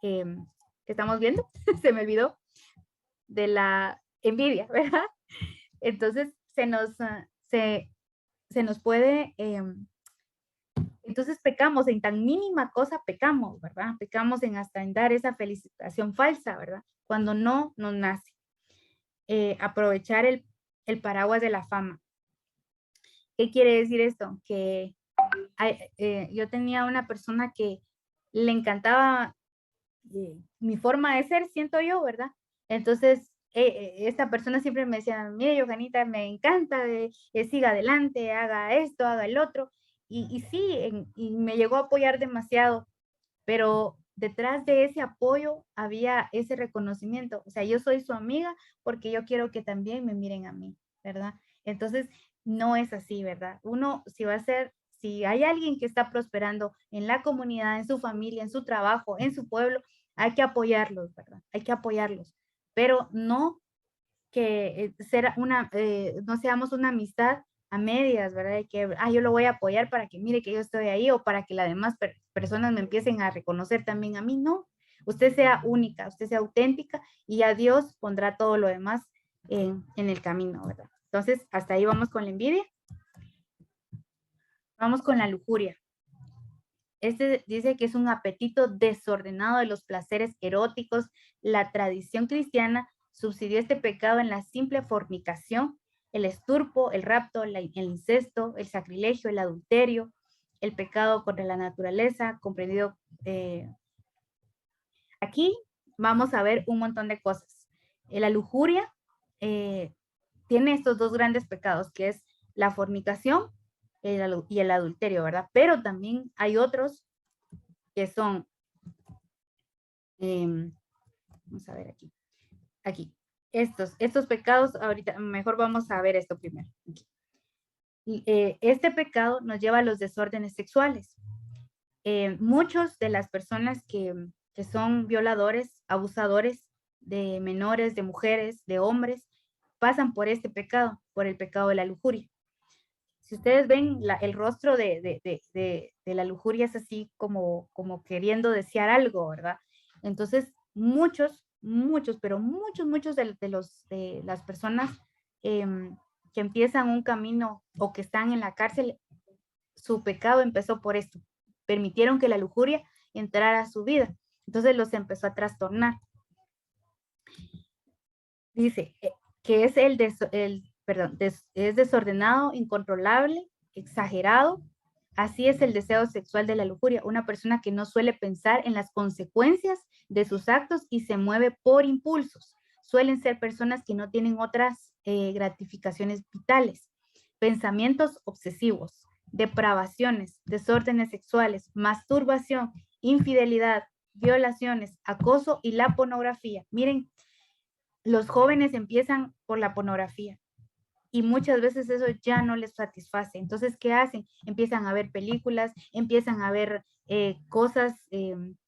[SPEAKER 1] que estamos viendo, se me olvidó, de la envidia, ¿verdad? Entonces se nos puede, entonces pecamos en tan mínima cosa, pecamos, ¿verdad? Pecamos hasta en dar esa felicitación falsa, ¿verdad? Cuando no nos nace. Aprovechar el paraguas de la fama. ¿Qué quiere decir esto? Que yo tenía una persona que le encantaba mi forma de ser, siento yo, ¿verdad? Entonces, esta persona siempre me decía, mire, Johanita, me encanta, siga adelante, haga esto, haga el otro. Y sí, y me llegó a apoyar demasiado, pero detrás de ese apoyo había ese reconocimiento. O sea, yo soy su amiga porque yo quiero que también me miren a mí, ¿verdad? Entonces, no es así, ¿verdad? Uno, si hay alguien que está prosperando en la comunidad, en su familia, en su trabajo, en su pueblo, hay que apoyarlos, ¿verdad? Hay que apoyarlos, pero no que no seamos una amistad a medias, ¿verdad? De que, yo lo voy a apoyar para que mire que yo estoy ahí o para que las demás personas me empiecen a reconocer también a mí, no. Usted sea única, usted sea auténtica y ya Dios pondrá todo lo demás en el camino, ¿verdad? Entonces, hasta ahí vamos con la envidia. Vamos con la lujuria. Este dice que es un apetito desordenado de los placeres eróticos. La tradición cristiana subsidió este pecado en la simple fornicación, el esturpo, el rapto, el incesto, el sacrilegio, el adulterio, el pecado contra la naturaleza, comprendido. Aquí vamos a ver un montón de cosas. La lujuria tiene estos dos grandes pecados, que es la fornicación y el adulterio, ¿verdad? Pero también hay otros que son, vamos a ver aquí, estos pecados, ahorita mejor vamos a ver esto primero. Este pecado nos lleva a los desórdenes sexuales. Muchos de las personas que son violadores, abusadores de menores, de mujeres, de hombres, pasan por este pecado, por el pecado de la lujuria. Si ustedes ven el rostro de la lujuria es así como queriendo desear algo, ¿verdad? Entonces, muchos de las personas que empiezan un camino o que están en la cárcel, su pecado empezó por esto. Permitieron que la lujuria entrara a su vida. Entonces los empezó a trastornar. Dice que es es desordenado, incontrolable, exagerado. Así es el deseo sexual de la lujuria, una persona que no suele pensar en las consecuencias de sus actos y se mueve por impulsos. Suelen ser personas que no tienen otras gratificaciones vitales. Pensamientos obsesivos, depravaciones, desórdenes sexuales, masturbación, infidelidad, violaciones, acoso y la pornografía. Miren, los jóvenes empiezan por la pornografía y muchas veces eso ya no les satisface. Entonces, ¿qué hacen? Empiezan a ver películas, empiezan a ver cosas,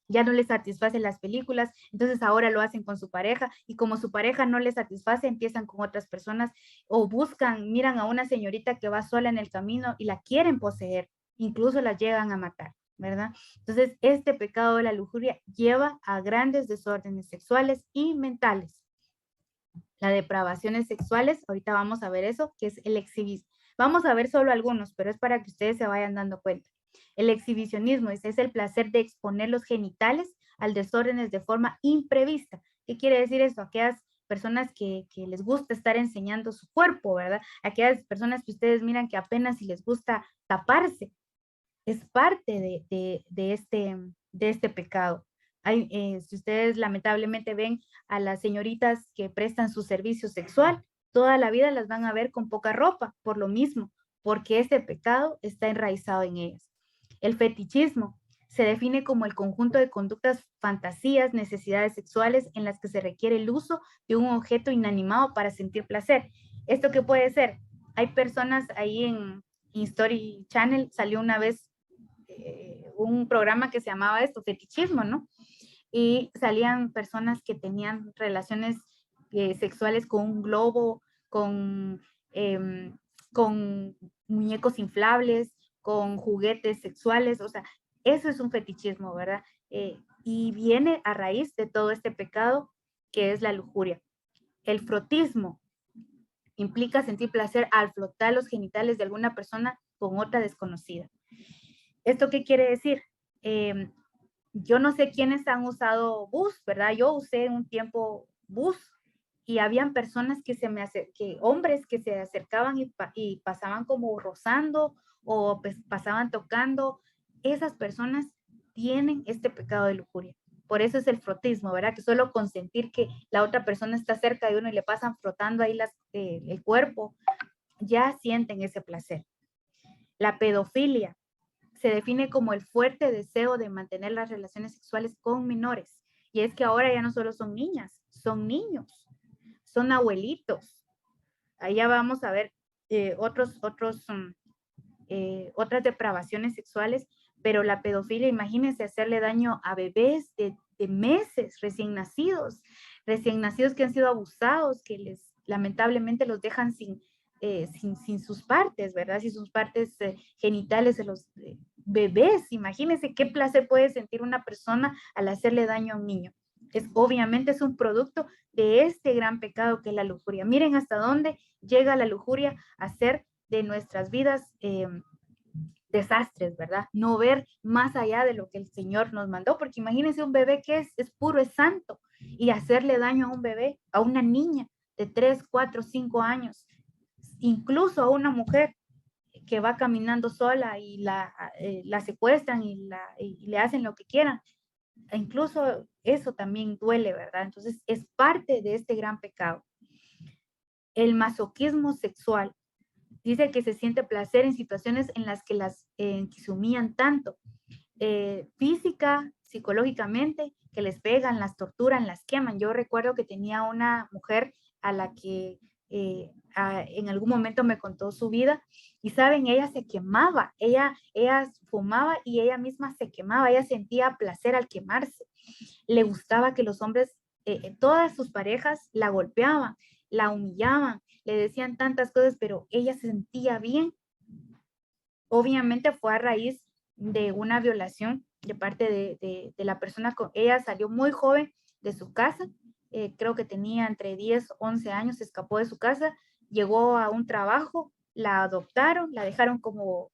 [SPEAKER 1] ya no les satisfacen las películas, entonces ahora lo hacen con su pareja y como su pareja no les satisface, empiezan con otras personas o miran a una señorita que va sola en el camino y la quieren poseer, incluso la llegan a matar, ¿verdad? Entonces, este pecado de la lujuria lleva a grandes desórdenes sexuales y mentales. Las depravaciones sexuales, ahorita vamos a ver eso, que es el exhibicionismo. Vamos a ver solo algunos, pero es para que ustedes se vayan dando cuenta. El exhibicionismo es el placer de exponer los genitales al desórdenes de forma imprevista. ¿Qué quiere decir esto? Aquellas personas que les gusta estar enseñando su cuerpo, ¿verdad? Aquellas personas que ustedes miran que apenas si les gusta taparse. Es parte de este pecado. Si ustedes lamentablemente ven a las señoritas que prestan su servicio sexual, toda la vida las van a ver con poca ropa, por lo mismo, porque este pecado está enraizado en ellas. El fetichismo se define como el conjunto de conductas, fantasías, necesidades sexuales en las que se requiere el uso de un objeto inanimado para sentir placer. ¿Esto qué puede ser? Hay personas ahí en History Channel, salió una vez un programa que se llamaba esto, fetichismo, ¿no? Y salían personas que tenían relaciones sexuales con un globo, con muñecos inflables, con juguetes sexuales, o sea, eso es un fetichismo, ¿verdad? Y viene a raíz de todo este pecado que es la lujuria. El frotismo implica sentir placer al frotar los genitales de alguna persona con otra desconocida. ¿Esto qué quiere decir? Yo no sé quiénes han usado bus, ¿verdad? Yo usé un tiempo bus y habían personas hombres que se acercaban y pasaban como rozando o pues, pasaban tocando. Esas personas tienen este pecado de lujuria. Por eso es el frotismo, ¿verdad? Que solo con sentir que la otra persona está cerca de uno y le pasan frotando ahí el cuerpo, ya sienten ese placer. La pedofilia se define como el fuerte deseo de mantener las relaciones sexuales con menores. Y es que ahora ya no solo son niñas, son niños, son abuelitos. Allá vamos a ver otras depravaciones sexuales, pero la pedofilia, imagínense hacerle daño a bebés de meses, recién nacidos que han sido abusados, que lamentablemente los dejan sin sus partes, ¿verdad? Sin sus partes genitales de los bebés. Imagínense qué placer puede sentir una persona al hacerle daño a un niño. Obviamente es un producto de este gran pecado que es la lujuria. Miren hasta dónde llega la lujuria a ser de nuestras vidas desastres, ¿verdad? No ver más allá de lo que el Señor nos mandó, porque imagínense un bebé que es puro, es santo, y hacerle daño a un bebé, a una niña de 3, 4, 5 años, incluso a una mujer que va caminando sola y la secuestran y le hacen lo que quieran. Incluso eso también duele, ¿verdad? Entonces es parte de este gran pecado. El masoquismo sexual. Dice que se siente placer en situaciones en las que que se humillan tanto, física, psicológicamente, que les pegan, las torturan, las queman. Yo recuerdo que tenía una mujer a la que en algún momento me contó su vida y saben, ella se quemaba, ella fumaba y ella misma se quemaba, ella sentía placer al quemarse. Le gustaba que los hombres, todas sus parejas la golpeaban, la humillaban, le decían tantas cosas, pero ella se sentía bien. Obviamente fue a raíz de una violación de parte de la persona. Ella salió muy joven de su casa, creo que tenía entre 10, 11 años, se escapó de su casa, llegó a un trabajo, la adoptaron, la dejaron como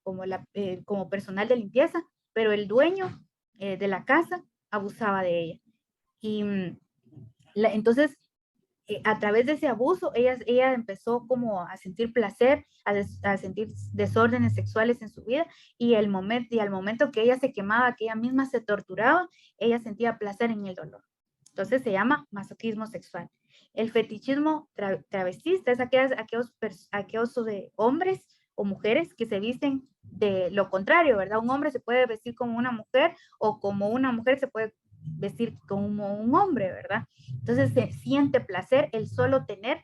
[SPEAKER 1] personal de limpieza, pero el dueño de la casa abusaba de ella. Y entonces a través de ese abuso, ella empezó como a sentir placer, a sentir desórdenes sexuales en su vida y al momento que ella se quemaba, que ella misma se torturaba, ella sentía placer en el dolor. Entonces se llama masoquismo sexual. El fetichismo travestista es aquellos de hombres o mujeres que se visten de lo contrario, ¿verdad? Un hombre se puede vestir como una mujer o como una mujer se puede vestir como un hombre, ¿verdad? Entonces se siente placer el solo tener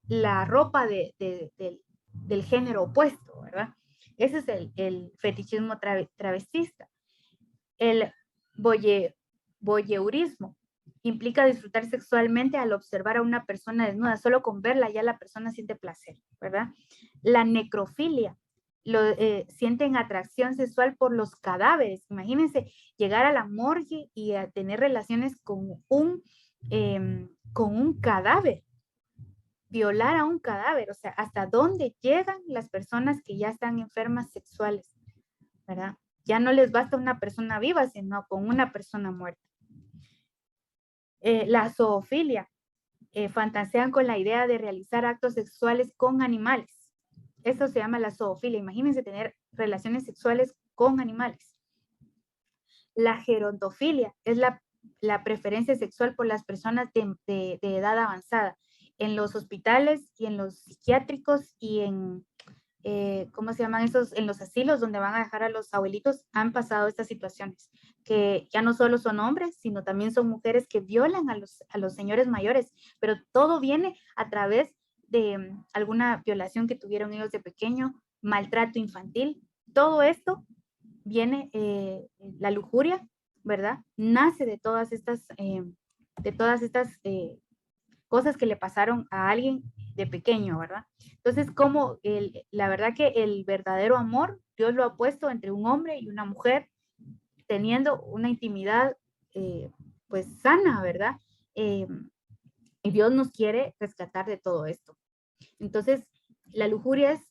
[SPEAKER 1] la ropa del género opuesto, ¿verdad? Ese es el fetichismo travestista. El voyeurismo implica disfrutar sexualmente al observar a una persona desnuda. Solo con verla ya la persona siente placer, ¿verdad? La necrofilia. Sienten atracción sexual por los cadáveres. Imagínense llegar a la morgue y a tener relaciones con un cadáver, violar a un cadáver, o sea, hasta dónde llegan las personas que ya están enfermas sexuales, ¿verdad? Ya no les basta una persona viva, sino con una persona muerta. La zoofilia, fantasean con la idea de realizar actos sexuales con animales. Eso se llama la zoofilia. Imagínense tener relaciones sexuales con animales. La gerontofilia es la preferencia sexual por las personas de edad avanzada. En los hospitales y en los psiquiátricos y ¿cómo se llaman esos? En los asilos donde van a dejar a los abuelitos han pasado estas situaciones, que ya no solo son hombres, sino también son mujeres que violan a los señores mayores, pero todo viene a través de alguna violación que tuvieron ellos de pequeño, maltrato infantil. Todo esto viene, la lujuria, ¿verdad? Nace de todas estas cosas que le pasaron a alguien de pequeño, ¿verdad? Entonces, la verdad que el verdadero amor, Dios lo ha puesto entre un hombre y una mujer, teniendo una intimidad, pues, sana, ¿verdad? Eh, y Dios nos quiere rescatar de todo esto. Entonces, la lujuria es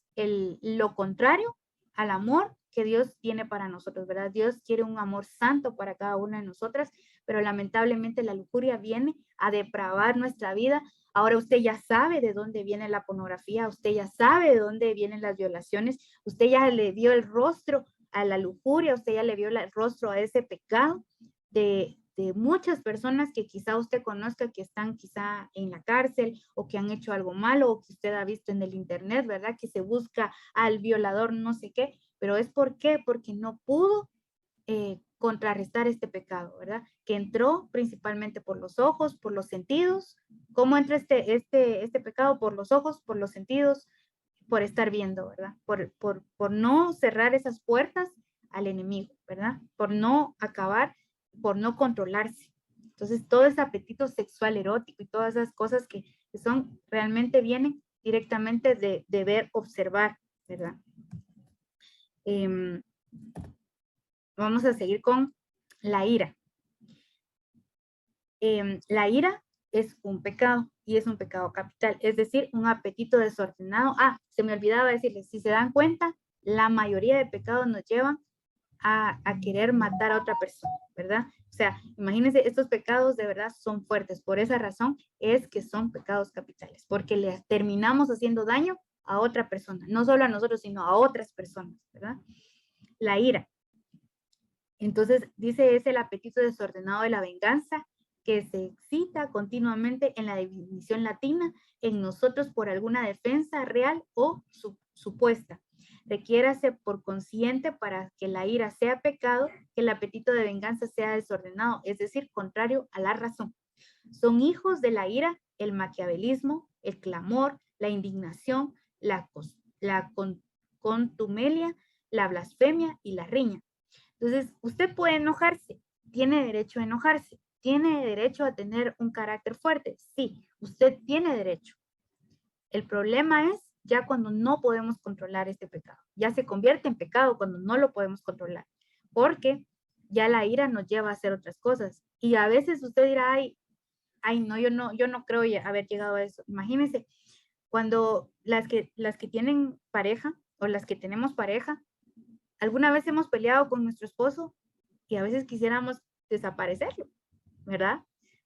[SPEAKER 1] lo contrario al amor que Dios tiene para nosotros, ¿verdad? Dios quiere un amor santo para cada una de nosotras, pero lamentablemente la lujuria viene a depravar nuestra vida. Ahora usted ya sabe de dónde viene la pornografía, usted ya sabe de dónde vienen las violaciones, usted ya le dio el rostro a la lujuria, usted ya le vio el rostro a ese pecado de muchas personas que quizá usted conozca que están quizá en la cárcel o que han hecho algo malo o que usted ha visto en el internet, ¿verdad? Que se busca al violador, no sé qué, pero es ¿por qué? Porque no pudo contrarrestar este pecado, ¿verdad? Que entró principalmente por los ojos, por los sentidos. ¿Cómo entra este pecado? Por los ojos, por los sentidos, por estar viendo, ¿verdad? Por no cerrar esas puertas al enemigo, ¿verdad? Por no acabar, por no controlarse. Entonces, todo ese apetito sexual erótico y todas esas cosas que son realmente vienen directamente de ver, observar, ¿verdad? Vamos a seguir con la ira. La ira es un pecado y es un pecado capital, es decir, un apetito desordenado. Se me olvidaba decirles, si se dan cuenta, la mayoría de pecados nos llevan a querer matar a otra persona, ¿verdad? O sea, imagínense, estos pecados de verdad son fuertes. Por esa razón es que son pecados capitales, porque le terminamos haciendo daño a otra persona, no solo a nosotros, sino a otras personas, ¿verdad? La ira. Entonces, dice, es el apetito desordenado de la venganza que se excita continuamente en la definición latina en nosotros por alguna defensa real o supuesta. Requiérase por consciente para que la ira sea pecado, que el apetito de venganza sea desordenado, es decir, contrario a la razón. Son hijos de la ira el maquiavelismo, el clamor, la indignación, la contumelia, la blasfemia y la riña. Entonces, usted puede enojarse, tiene derecho a enojarse, tiene derecho a tener un carácter fuerte, sí, usted tiene derecho. El problema es ya cuando no podemos controlar este pecado, ya se convierte en pecado cuando no lo podemos controlar, porque ya la ira nos lleva a hacer otras cosas. Y a veces usted dirá, ay, no, yo no creo haber llegado a eso. Imagínense, cuando las que tienen pareja o las que tenemos pareja, alguna vez hemos peleado con nuestro esposo y a veces quisiéramos desaparecerlo, ¿verdad?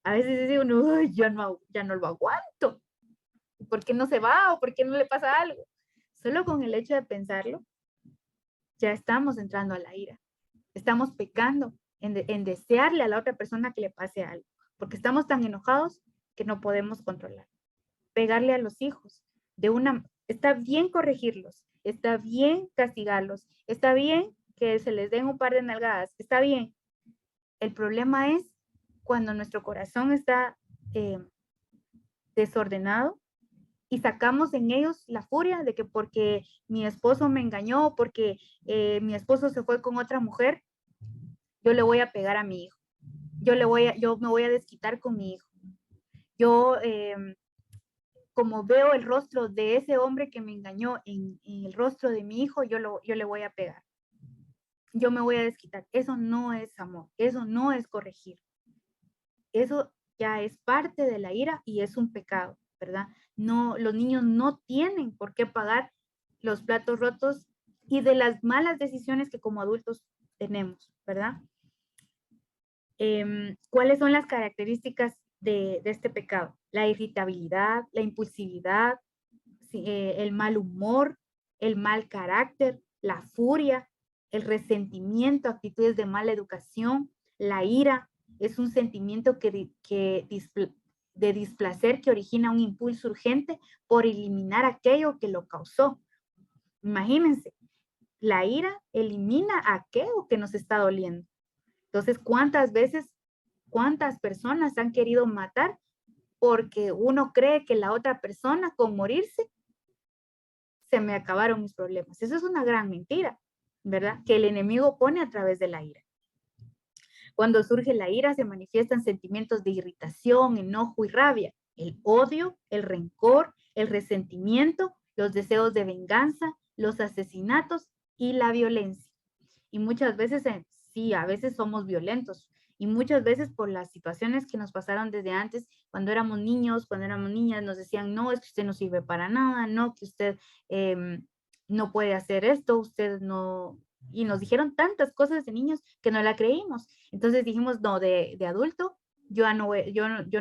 [SPEAKER 1] A veces dice uno, ya no lo aguanto. ¿Por qué no se va o por qué no le pasa algo? Solo con el hecho de pensarlo, ya estamos entrando a la ira. Estamos pecando en desearle a la otra persona que le pase algo, porque estamos tan enojados que no podemos controlar. Pegarle a los hijos, está bien corregirlos, está bien castigarlos, está bien que se les den un par de nalgadas, está bien. El problema es cuando nuestro corazón está desordenado y sacamos en ellos la furia de que porque mi esposo me engañó, porque mi esposo se fue con otra mujer, yo le voy a pegar a mi hijo, yo me voy a desquitar con mi hijo. Yo, como veo el rostro de ese hombre que me engañó en el rostro de mi hijo, yo le voy a pegar. Yo me voy a desquitar. Eso no es amor, eso no es corregir. Eso ya es parte de la ira y es un pecado, ¿verdad? No, los niños no tienen por qué pagar los platos rotos y de las malas decisiones que como adultos tenemos, ¿verdad? ¿Cuáles son las características de este pecado? La irritabilidad, la impulsividad, el mal humor, el mal carácter, la furia, el resentimiento, actitudes de mala educación, la ira, es un sentimiento de displacer que origina un impulso urgente por eliminar aquello que lo causó. Imagínense, la ira elimina aquello que nos está doliendo. Entonces, cuántas personas han querido matar porque uno cree que la otra persona con morirse se me acabaron mis problemas? Eso es una gran mentira, ¿verdad? Que el enemigo pone a través de la ira. Cuando surge la ira se manifiestan sentimientos de irritación, enojo y rabia, el odio, el rencor, el resentimiento, los deseos de venganza, los asesinatos y la violencia. Y muchas veces, sí, a veces somos violentos y muchas veces por las situaciones que nos pasaron desde antes, cuando éramos niños, cuando éramos niñas, nos decían, no, es que usted no sirve para nada, no, que usted no puede hacer esto, usted no, y nos dijeron tantas cosas de niños que no la creímos. Entonces dijimos, no, de adulto, yo no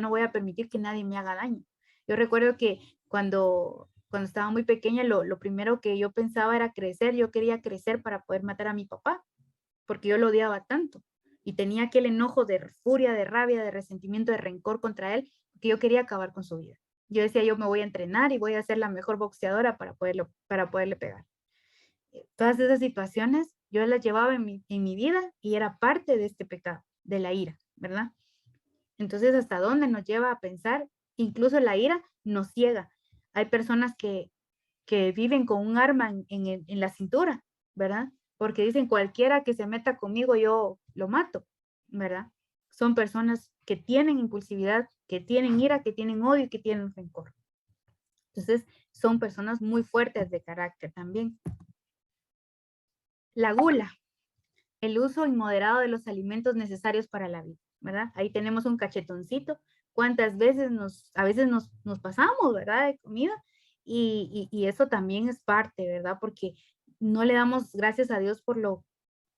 [SPEAKER 1] voy a permitir que nadie me haga daño. Yo recuerdo que cuando estaba muy pequeña, lo primero que yo pensaba era crecer. Yo quería crecer para poder matar a mi papá, porque yo lo odiaba tanto. Y tenía aquel enojo de furia, de rabia, de resentimiento, de rencor contra él, que yo quería acabar con su vida. Yo decía, yo me voy a entrenar y voy a ser la mejor boxeadora para poderle pegar. Todas esas situaciones yo las llevaba en mi vida y era parte de este pecado, de la ira, ¿verdad? Entonces, ¿hasta dónde nos lleva a pensar? Incluso la ira nos ciega. Hay personas que viven con un arma en la cintura, ¿verdad? Porque dicen, cualquiera que se meta conmigo, yo lo mato, ¿verdad? Son personas que tienen impulsividad, que tienen ira, que tienen odio y que tienen rencor. Entonces, son personas muy fuertes de carácter también. La gula, el uso inmoderado de los alimentos necesarios para la vida, ¿verdad? Ahí tenemos un cachetoncito. ¿Cuántas veces a veces nos pasamos, ¿verdad? De comida. Y eso también es parte, ¿verdad? Porque no le damos gracias a Dios por lo,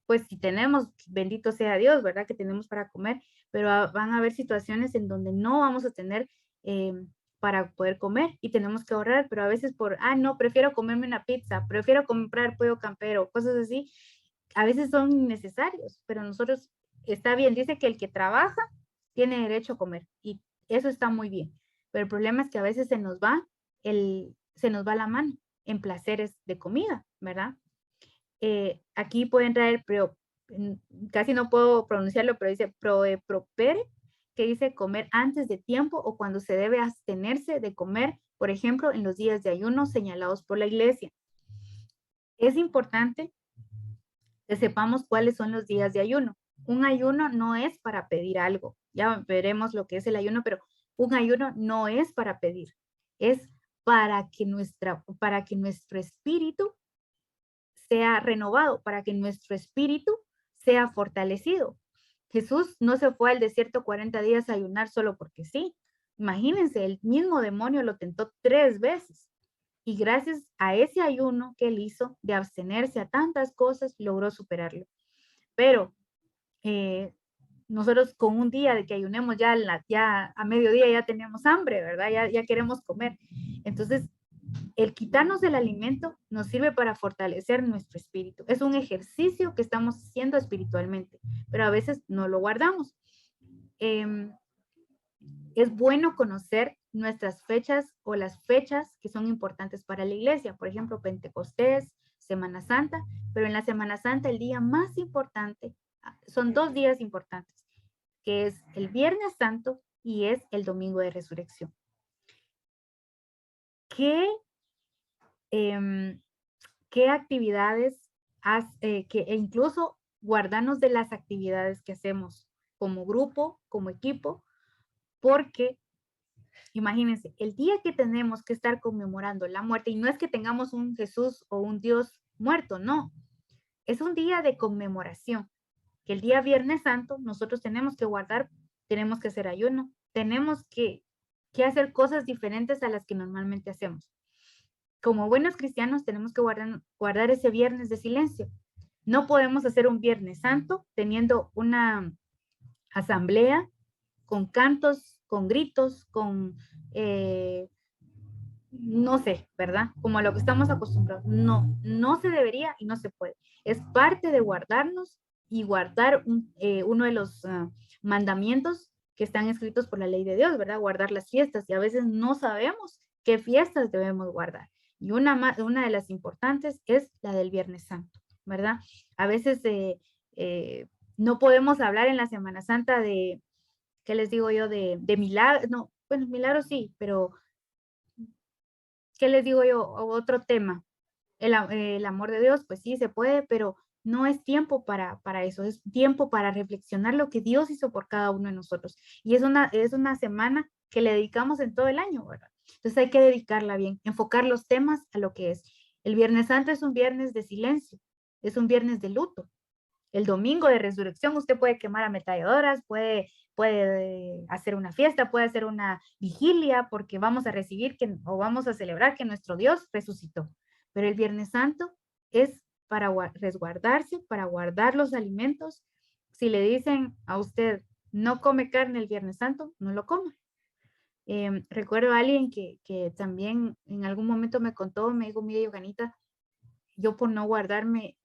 [SPEAKER 1] pues si tenemos, bendito sea Dios, ¿verdad? Que tenemos para comer, pero van a haber situaciones en donde no vamos a tener para poder comer y tenemos que ahorrar, pero a veces no, prefiero comerme una pizza, prefiero comprar pollo campero, cosas así, a veces son innecesarios, pero nosotros, está bien, dice que el que trabaja tiene derecho a comer y eso está muy bien, pero el problema es que a veces se nos va la mano en placeres de comida, ¿verdad? Aquí pueden traer, pero casi no puedo pronunciarlo, pero dice propere, que dice comer antes de tiempo o cuando se debe abstenerse de comer, por ejemplo, en los días de ayuno señalados por la iglesia. Es importante que sepamos cuáles son los días de ayuno. Un ayuno no es para pedir algo. Ya veremos lo que es el ayuno, pero un ayuno no es para pedir. Es para que nuestro espíritu sea renovado, para que nuestro espíritu sea fortalecido. Jesús no se fue al desierto 40 días a ayunar solo porque sí. Imagínense, el mismo demonio lo tentó 3 veces. Y gracias a ese ayuno que él hizo de abstenerse a tantas cosas, logró superarlo. Pero nosotros con un día de que ayunemos ya a mediodía ya tenemos hambre, ¿verdad? Ya queremos comer. Entonces, el quitarnos el alimento nos sirve para fortalecer nuestro espíritu. Es un ejercicio que estamos haciendo espiritualmente, pero a veces no lo guardamos. Es bueno conocer nuestras fechas o las fechas que son importantes para la iglesia, por ejemplo, Pentecostés, Semana Santa, pero en la Semana Santa el día más importante, son 2 días importantes, que es el Viernes Santo y es el Domingo de Resurrección. ¿Qué qué actividades e incluso guardarnos de las actividades que hacemos como grupo, como equipo, porque imagínense, el día que tenemos que estar conmemorando la muerte, y no es que tengamos un Jesús o un Dios muerto, no, es un día de conmemoración, que el día Viernes Santo nosotros tenemos que guardar, tenemos que hacer ayuno, tenemos que hacer cosas diferentes a las que normalmente hacemos. Como buenos cristianos tenemos que guardar ese viernes de silencio. No podemos hacer un Viernes Santo teniendo una asamblea con cantos, con gritos, no sé, ¿verdad? Como a lo que estamos acostumbrados. No, no se debería y no se puede. Es parte de guardarnos y guardar uno de los mandamientos que están escritos por la ley de Dios, ¿verdad? Guardar las fiestas y a veces no sabemos qué fiestas debemos guardar. Y una de las importantes es la del Viernes Santo, ¿verdad? A veces no podemos hablar en la Semana Santa de, ¿qué les digo yo? De milagros, no, bueno, milagros sí, pero ¿qué les digo yo? Otro tema. El amor de Dios, pues sí, se puede, pero no es tiempo para eso, es tiempo para reflexionar lo que Dios hizo por cada uno de nosotros. Y es una semana que le dedicamos en todo el año, ¿verdad? Entonces hay que dedicarla bien, enfocar los temas a lo que es. El Viernes Santo es un viernes de silencio, es un viernes de luto. El domingo de resurrección usted puede quemar ametralladoras, puede hacer una fiesta, puede hacer una vigilia, porque vamos a recibir o vamos a celebrar que nuestro Dios resucitó. Pero el Viernes Santo es para resguardarse, para guardar los alimentos. Si le dicen a usted, no come carne el Viernes Santo, no lo coma. Recuerdo a alguien que también en algún momento me contó, me dijo, mire, Yoganita, yo por no guardarme,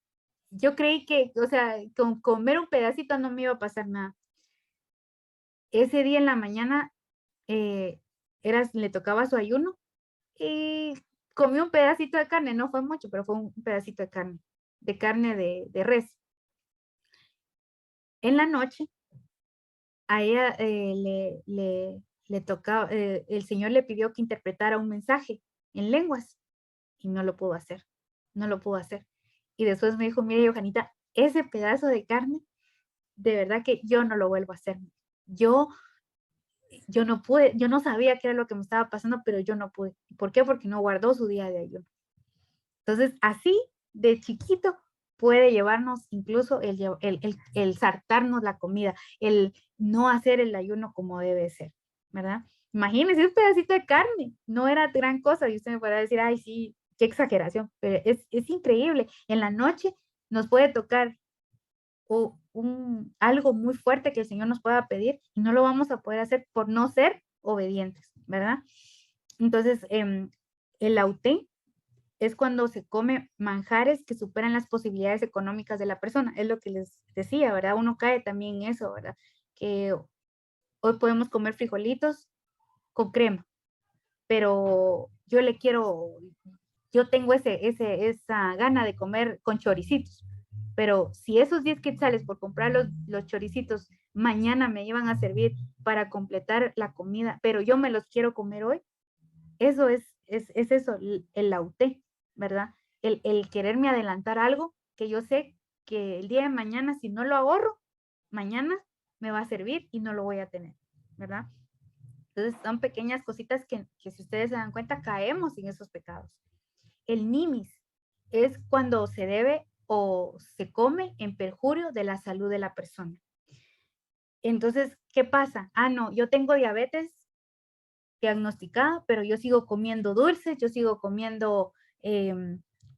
[SPEAKER 1] yo creí que, o sea, con comer un pedacito no me iba a pasar nada. Ese día en la mañana le tocaba su ayuno y comió un pedacito de carne, no fue mucho, pero fue un pedacito de carne de res. En la noche, a ella le tocaba, el Señor le pidió que interpretara un mensaje en lenguas y no lo pudo hacer, no lo pudo hacer. Y después me dijo, mire, Johanita, ese pedazo de carne, de verdad que yo no lo vuelvo a hacer. Yo, yo no pude, yo no sabía qué era lo que me estaba pasando, pero yo no pude. ¿Por qué? Porque no guardó su día de ayuno. Entonces, así de chiquito puede llevarnos incluso el saltarnos la comida, el no hacer el ayuno como debe ser, ¿verdad? Imagínense un pedacito de carne, no era gran cosa y usted me podrá decir, ay, sí, qué exageración, pero es increíble. En la noche nos puede tocar algo muy fuerte que el Señor nos pueda pedir y no lo vamos a poder hacer por no ser obedientes, ¿verdad? Entonces, el auté es cuando se come manjares que superan las posibilidades económicas de la persona. Es lo que les decía, ¿verdad? Uno cae también en eso, ¿verdad? Que hoy podemos comer frijolitos con crema, pero yo tengo esa gana de comer con choricitos. Pero si esos 10 quetzales por comprar los choricitos mañana me iban a servir para completar la comida, pero yo me los quiero comer hoy, eso es eso, el lauté, ¿verdad? El quererme adelantar algo que yo sé que el día de mañana, si no lo ahorro, mañana me va a servir y no lo voy a tener, ¿verdad? Entonces son pequeñas cositas que si ustedes se dan cuenta, caemos en esos pecados. El nimis es cuando se debe o se come en perjurio de la salud de la persona. Entonces, ¿qué pasa? Ah, no, yo tengo diabetes diagnosticada, pero yo sigo comiendo dulces, yo sigo comiendo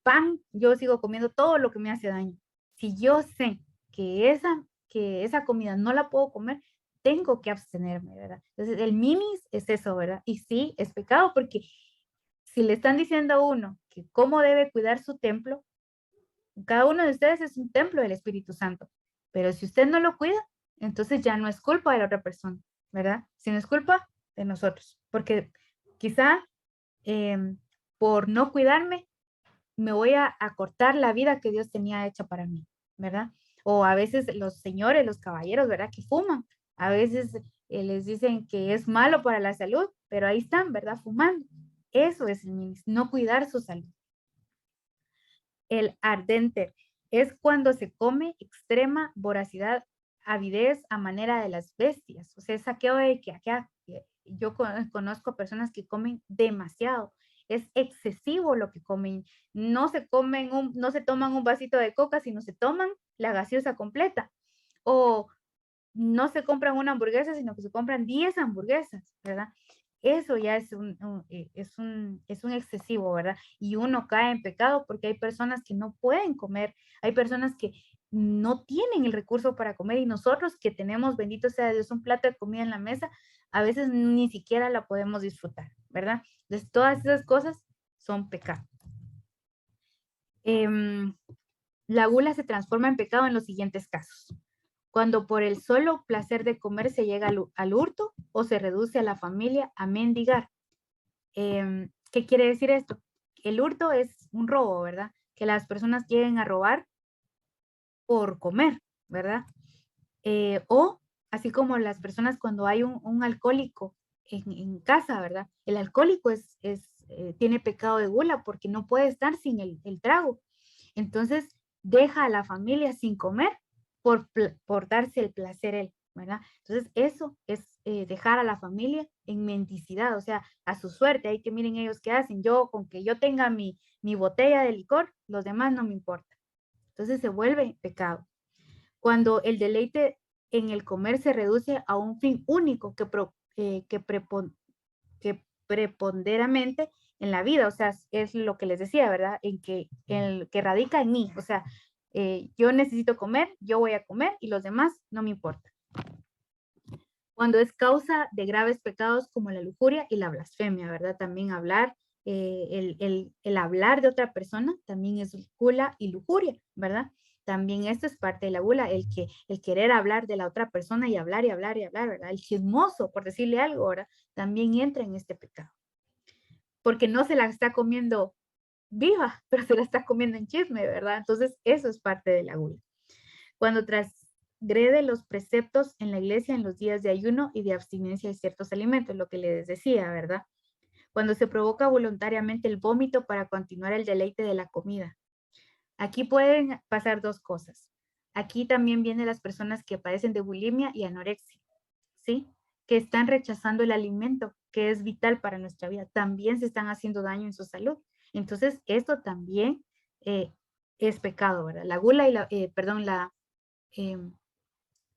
[SPEAKER 1] pan, yo sigo comiendo todo lo que me hace daño. Si yo sé que esa comida no la puedo comer, tengo que abstenerme, ¿verdad? Entonces, el mimis es eso, ¿verdad? Y sí, es pecado porque si le están diciendo a uno que cómo debe cuidar su templo, cada uno de ustedes es un templo del Espíritu Santo, pero si usted no lo cuida, entonces ya no es culpa de la otra persona, ¿verdad? Sino es culpa de nosotros, porque quizá por no cuidarme me voy a cortar la vida que Dios tenía hecha para mí, ¿verdad? O a veces los señores, los caballeros, ¿verdad? Que fuman, a veces les dicen que es malo para la salud, pero ahí están, ¿verdad? Fumando. Eso es no cuidar su salud. El ardente es cuando se come extrema voracidad, avidez a manera de las bestias. O sea, es saqueo de que acá yo conozco personas que comen demasiado. Es excesivo lo que comen. No se toman un vasito de coca, sino se toman la gaseosa completa. O no se compran una hamburguesa, sino que se compran 10 hamburguesas, ¿verdad? Eso ya es un excesivo, ¿verdad? Y uno cae en pecado porque hay personas que no pueden comer, hay personas que no tienen el recurso para comer y nosotros que tenemos, bendito sea Dios, un plato de comida en la mesa, a veces ni siquiera la podemos disfrutar, ¿verdad? Entonces, todas esas cosas son pecado. La gula se transforma en pecado en los siguientes casos: cuando por el solo placer de comer se llega al hurto o se reduce a la familia a mendigar. ¿Qué quiere decir esto? El hurto es un robo, ¿verdad? Que las personas lleguen a robar por comer, ¿verdad? O así como las personas cuando hay un alcohólico en casa, ¿verdad? El alcohólico tiene pecado de gula porque no puede estar sin el trago. Entonces deja a la familia sin comer por darse el placer él, ¿verdad? Entonces eso es dejar a la familia en mendicidad, o sea, a su suerte. Hay que miren ellos qué hacen. Yo, con que yo tenga mi botella de licor, los demás no me importa. Entonces se vuelve pecado. Cuando el deleite en el comer se reduce a un fin único que preponderamente en la vida, o sea, es lo que les decía, ¿verdad? Que radica en mí, o sea, yo necesito comer, yo voy a comer y los demás no me importa. Cuando es causa de graves pecados como la lujuria y la blasfemia, ¿verdad? También hablar, el hablar de otra persona también es gula y lujuria, ¿verdad? También esto es parte de la gula, el querer hablar de la otra persona y hablar y hablar y hablar, ¿verdad? El chismoso, por decirle algo, ¿verdad? También entra en este pecado. Porque no se la está comiendo viva, pero se la está comiendo en chisme, ¿verdad? Entonces, eso es parte de la gula. Cuando transgrede los preceptos en la iglesia en los días de ayuno y de abstinencia de ciertos alimentos, lo que les decía, ¿verdad? Cuando se provoca voluntariamente el vómito para continuar el deleite de la comida. Aquí pueden pasar dos cosas. Aquí también vienen las personas que padecen de bulimia y anorexia, ¿sí? Que están rechazando el alimento, que es vital para nuestra vida. También se están haciendo daño en su salud. Entonces, esto también es pecado, ¿verdad? La gula y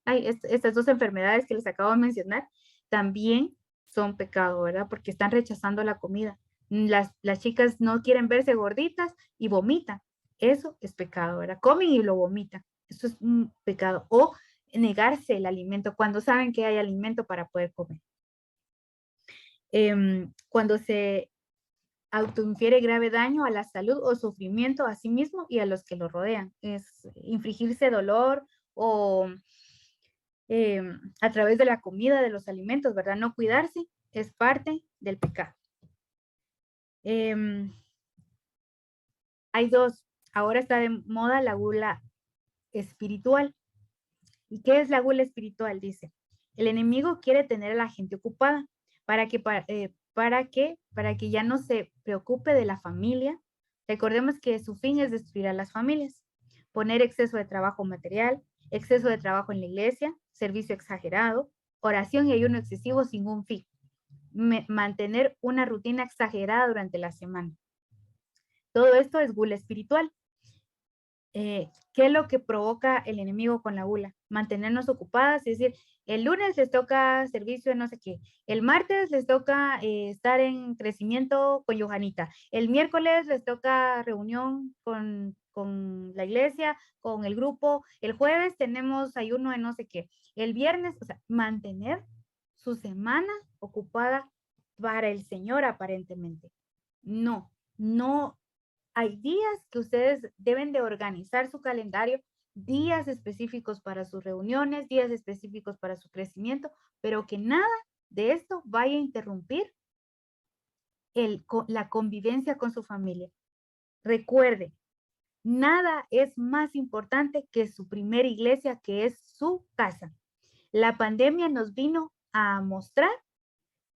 [SPEAKER 1] estas dos enfermedades que les acabo de mencionar también son pecado, ¿verdad? Porque están rechazando la comida. Las chicas no quieren verse gorditas y vomitan. Eso es pecado, ¿verdad? Comen y lo vomitan. Eso es un pecado. O negarse el alimento cuando saben que hay alimento para poder comer. Cuando se autoinfiere grave daño a la salud o sufrimiento a sí mismo y a los que lo rodean. Es infligirse dolor o a través de la comida, de los alimentos, ¿verdad? No cuidarse es parte del pecado. Hay dos. Ahora está de moda la gula espiritual. ¿Y qué es la gula espiritual? Dice, el enemigo quiere tener a la gente ocupada para que ya no se preocupe de la familia. Recordemos que su fin es destruir a las familias, poner exceso de trabajo material, exceso de trabajo en la iglesia, servicio exagerado, oración y ayuno excesivo sin un fin, mantener una rutina exagerada durante la semana. Todo esto es gula espiritual. ¿Qué es lo que provoca el enemigo con la gula? Mantenernos ocupadas, es decir, el lunes les toca servicio de no sé qué, el martes les toca estar en crecimiento con Johanita, el miércoles les toca reunión con la iglesia, con el grupo, el jueves tenemos ayuno de no sé qué, el viernes, o sea, mantener su semana ocupada para el Señor aparentemente. No, no hay días que ustedes deben de organizar su calendario, días específicos para sus reuniones, días específicos para su crecimiento, pero que nada de esto vaya a interrumpir la convivencia con su familia. Recuerde, nada es más importante que su primera iglesia, que es su casa. La pandemia nos vino a mostrar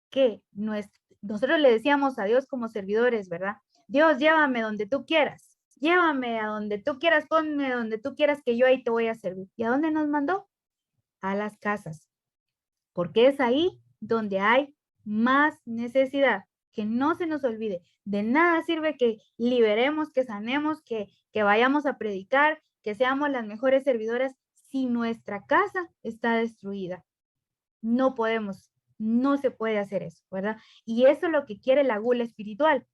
[SPEAKER 1] que nosotros le decíamos a Dios como servidores, ¿verdad? Dios, llévame donde tú quieras, llévame a donde tú quieras, ponme donde tú quieras, que yo ahí te voy a servir. ¿Y a dónde nos mandó? A las casas, porque es ahí donde hay más necesidad. Que no se nos olvide, de nada sirve que liberemos, que sanemos, que vayamos a predicar, que seamos las mejores servidoras si nuestra casa está destruida. No podemos, no se puede hacer eso, ¿verdad? Y eso es lo que quiere la gula espiritual,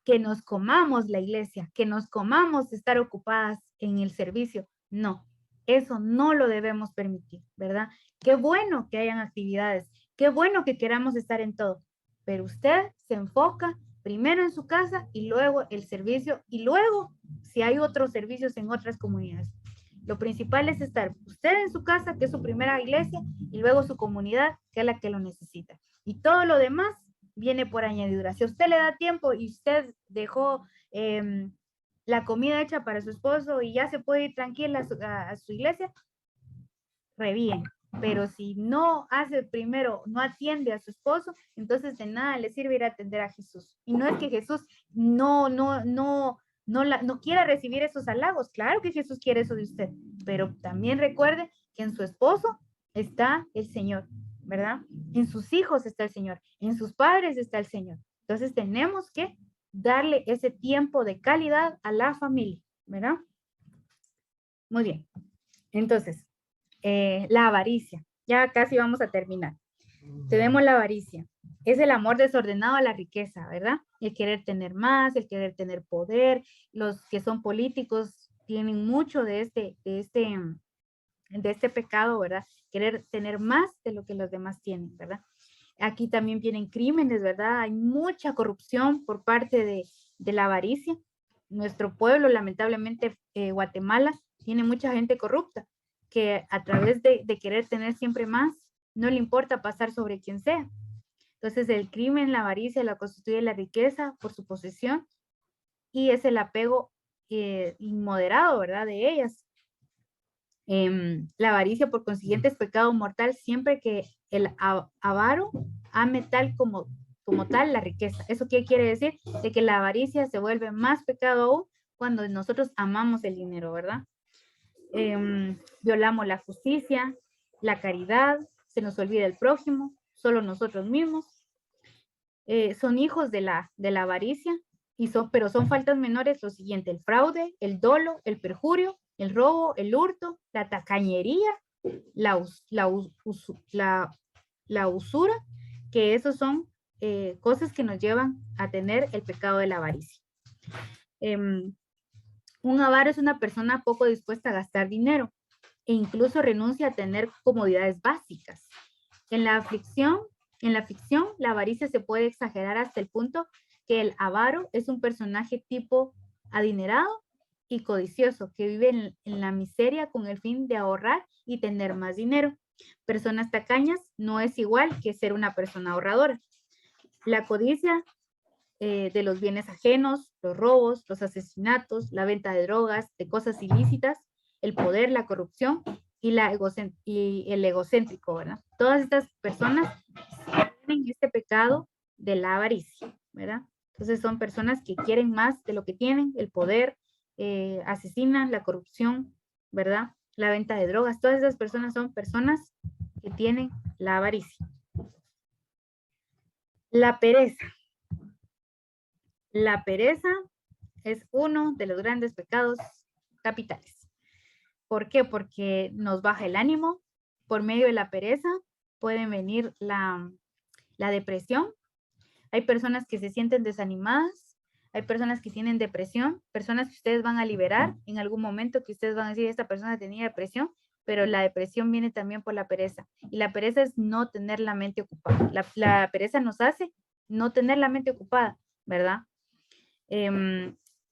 [SPEAKER 1] que nos comamos la iglesia, que nos comamos estar ocupadas en el servicio. No, eso no lo debemos permitir, ¿verdad? Qué bueno que hayan actividades, qué bueno que queramos estar en todo, pero usted se enfoca primero en su casa y luego el servicio y luego si hay otros servicios en otras comunidades. Lo principal es estar usted en su casa, que es su primera iglesia, y luego su comunidad, que es la que lo necesita. Y todo lo demás viene por añadidura. Si a usted le da tiempo y usted dejó la comida hecha para su esposo y ya se puede ir tranquila a su iglesia, re bien. Pero si no hace primero, no atiende a su esposo, entonces de nada le sirve ir a atender a Jesús. Y no es que Jesús no quiera recibir esos halagos. Claro que Jesús quiere eso de usted, pero también recuerde que en su esposo está el Señor, ¿verdad? En sus hijos está el Señor, en sus padres está el Señor. Entonces tenemos que darle ese tiempo de calidad a la familia, ¿verdad? Muy bien. Entonces, la avaricia. Ya casi vamos a terminar. Tenemos la avaricia. Es el amor desordenado a la riqueza, ¿verdad? El querer tener más, el querer tener poder. Los que son políticos tienen mucho de este pecado, ¿verdad? Querer tener más de lo que los demás tienen, ¿verdad? Aquí también vienen crímenes, ¿verdad? Hay mucha corrupción por parte de la avaricia. Nuestro pueblo, lamentablemente, Guatemala, tiene mucha gente corrupta que a través de querer tener siempre más, no le importa pasar sobre quien sea. Entonces, el crimen, la avaricia, la constituye la riqueza por su posesión y es el apego inmoderado, ¿verdad? De ellas. La avaricia, por consiguiente, es pecado mortal siempre que el avaro ame tal como tal la riqueza. ¿Eso qué quiere decir? De que la avaricia se vuelve más pecado aún cuando nosotros amamos el dinero, ¿verdad? Violamos la justicia, la caridad, se nos olvida el prójimo, solo nosotros mismos. Son hijos de la avaricia, pero son faltas menores lo siguiente: el fraude, el dolo, el perjurio, el robo, el hurto, la tacañería, la usura, que esos son cosas que nos llevan a tener el pecado de la avaricia. Un avaro es una persona poco dispuesta a gastar dinero e incluso renuncia a tener comodidades básicas. En la ficción, la avaricia se puede exagerar hasta el punto que el avaro es un personaje tipo adinerado y codicioso que vive en la miseria con el fin de ahorrar y tener más dinero. Personas tacañas no es igual que ser una persona ahorradora. La codicia de los bienes ajenos, los robos, los asesinatos, la venta de drogas, de cosas ilícitas, el poder, la corrupción y el egocéntrico, ¿verdad? Todas estas personas tienen este pecado de la avaricia, ¿verdad? Entonces son personas que quieren más de lo que tienen, el poder, asesinan, la corrupción, ¿verdad? La venta de drogas, todas esas personas son personas que tienen la avaricia. La pereza. La pereza es uno de los grandes pecados capitales. ¿Por qué? Porque nos baja el ánimo. Por medio de la pereza pueden venir la depresión. Hay personas que se sienten desanimadas. Hay personas que tienen depresión. Personas que ustedes van a liberar en algún momento que ustedes van a decir, esta persona tenía depresión, pero la depresión viene también por la pereza. Y la pereza es no tener la mente ocupada. La pereza nos hace no tener la mente ocupada, ¿verdad?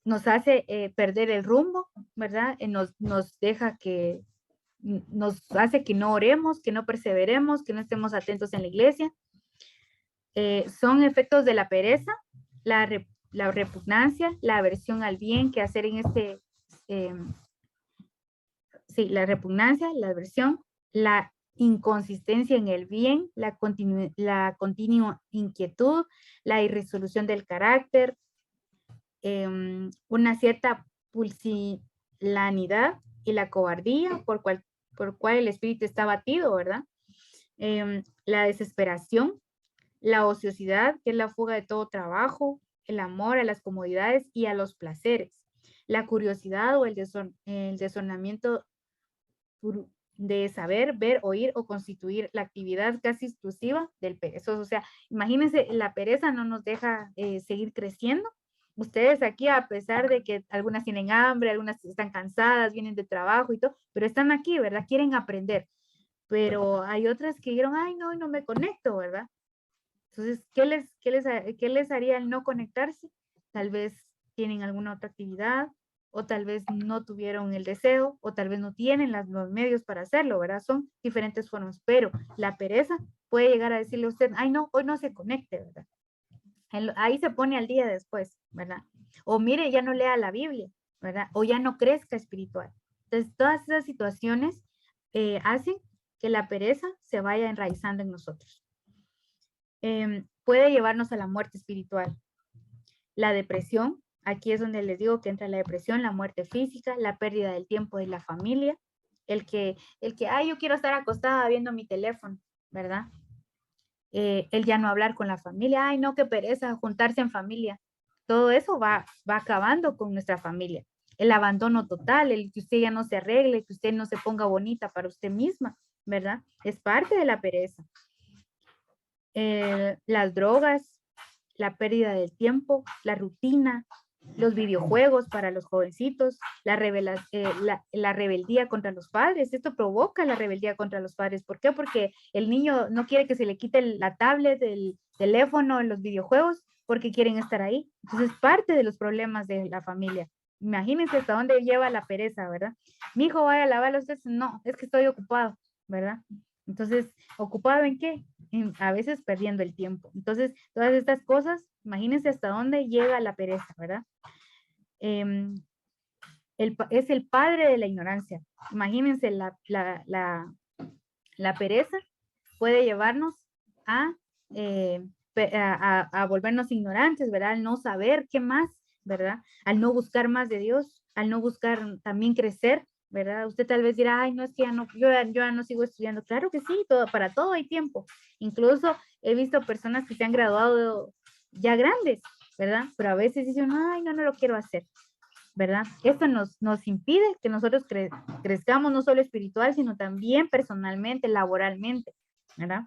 [SPEAKER 1] Nos hace perder el rumbo, ¿verdad? Nos deja que, nos hace que no oremos, que no perseveremos, que no estemos atentos en la iglesia. Son efectos de la pereza, la repugnancia, la aversión al bien que hacer en sí, la repugnancia, la aversión, la inconsistencia en el bien, la continua inquietud, la irresolución del carácter, una cierta pusilanidad y la cobardía por cual el espíritu está batido, ¿verdad? La desesperación, la ociosidad, que es la fuga de todo trabajo, el amor a las comodidades y a los placeres, la curiosidad o el desornamiento de saber, ver, oír o constituir la actividad casi exclusiva del perezoso. O sea, imagínense, la pereza no nos deja seguir creciendo. Ustedes aquí, a pesar de que algunas tienen hambre, algunas están cansadas, vienen de trabajo y todo, pero están aquí, ¿verdad? Quieren aprender. Pero hay otras que dijeron, ay, no me conecto, ¿verdad? Entonces, ¿qué les haría el no conectarse? Tal vez tienen alguna otra actividad, o tal vez no tuvieron el deseo, o tal vez no tienen los medios para hacerlo, ¿verdad? Son diferentes formas, pero la pereza puede llegar a decirle a usted, ay, no, hoy no se conecte, ¿verdad? Ahí se pone al día después, ¿verdad? O mire, ya no lea la Biblia, ¿verdad? O ya no crezca espiritual. Entonces, todas esas situaciones hacen que la pereza se vaya enraizando en nosotros. Puede llevarnos a la muerte espiritual. La depresión, aquí es donde les digo que entra la depresión, la muerte física, la pérdida del tiempo de la familia, el que, ay, yo quiero estar acostada viendo mi teléfono, ¿verdad? El ya no hablar con la familia, ay, no, qué pereza, juntarse en familia. Todo eso va acabando con nuestra familia. El abandono total, el que usted ya no se arregle, que usted no se ponga bonita para usted misma, ¿verdad? Es parte de la pereza. Las drogas, la pérdida del tiempo, la rutina, los videojuegos para los jovencitos, la rebeldía contra los padres. Esto provoca la rebeldía contra los padres. ¿Por qué? Porque el niño no quiere que se le quite la tablet, el teléfono, los videojuegos, porque quieren estar ahí. Entonces, parte de los problemas de la familia. Imagínense hasta dónde lleva la pereza, ¿verdad? Mi hijo vaya a lavar los trastes. No, es que estoy ocupado, ¿verdad? Entonces, ¿ocupado en qué? A veces perdiendo el tiempo. Entonces, todas estas cosas, imagínense hasta dónde llega la pereza, ¿verdad? Es el padre de la ignorancia. Imagínense, la pereza puede llevarnos a volvernos ignorantes, ¿verdad? Al no saber qué más, ¿verdad? Al no buscar más de Dios, al no buscar también crecer, ¿verdad? Usted tal vez dirá, ay, no, es que yo ya no sigo estudiando. Claro que sí, para todo hay tiempo. Incluso he visto personas que se han graduado ya grandes, ¿verdad? Pero a veces dicen, ay, no lo quiero hacer, ¿verdad? Esto nos impide que nosotros crezcamos no solo espiritual, sino también personalmente, laboralmente, ¿verdad?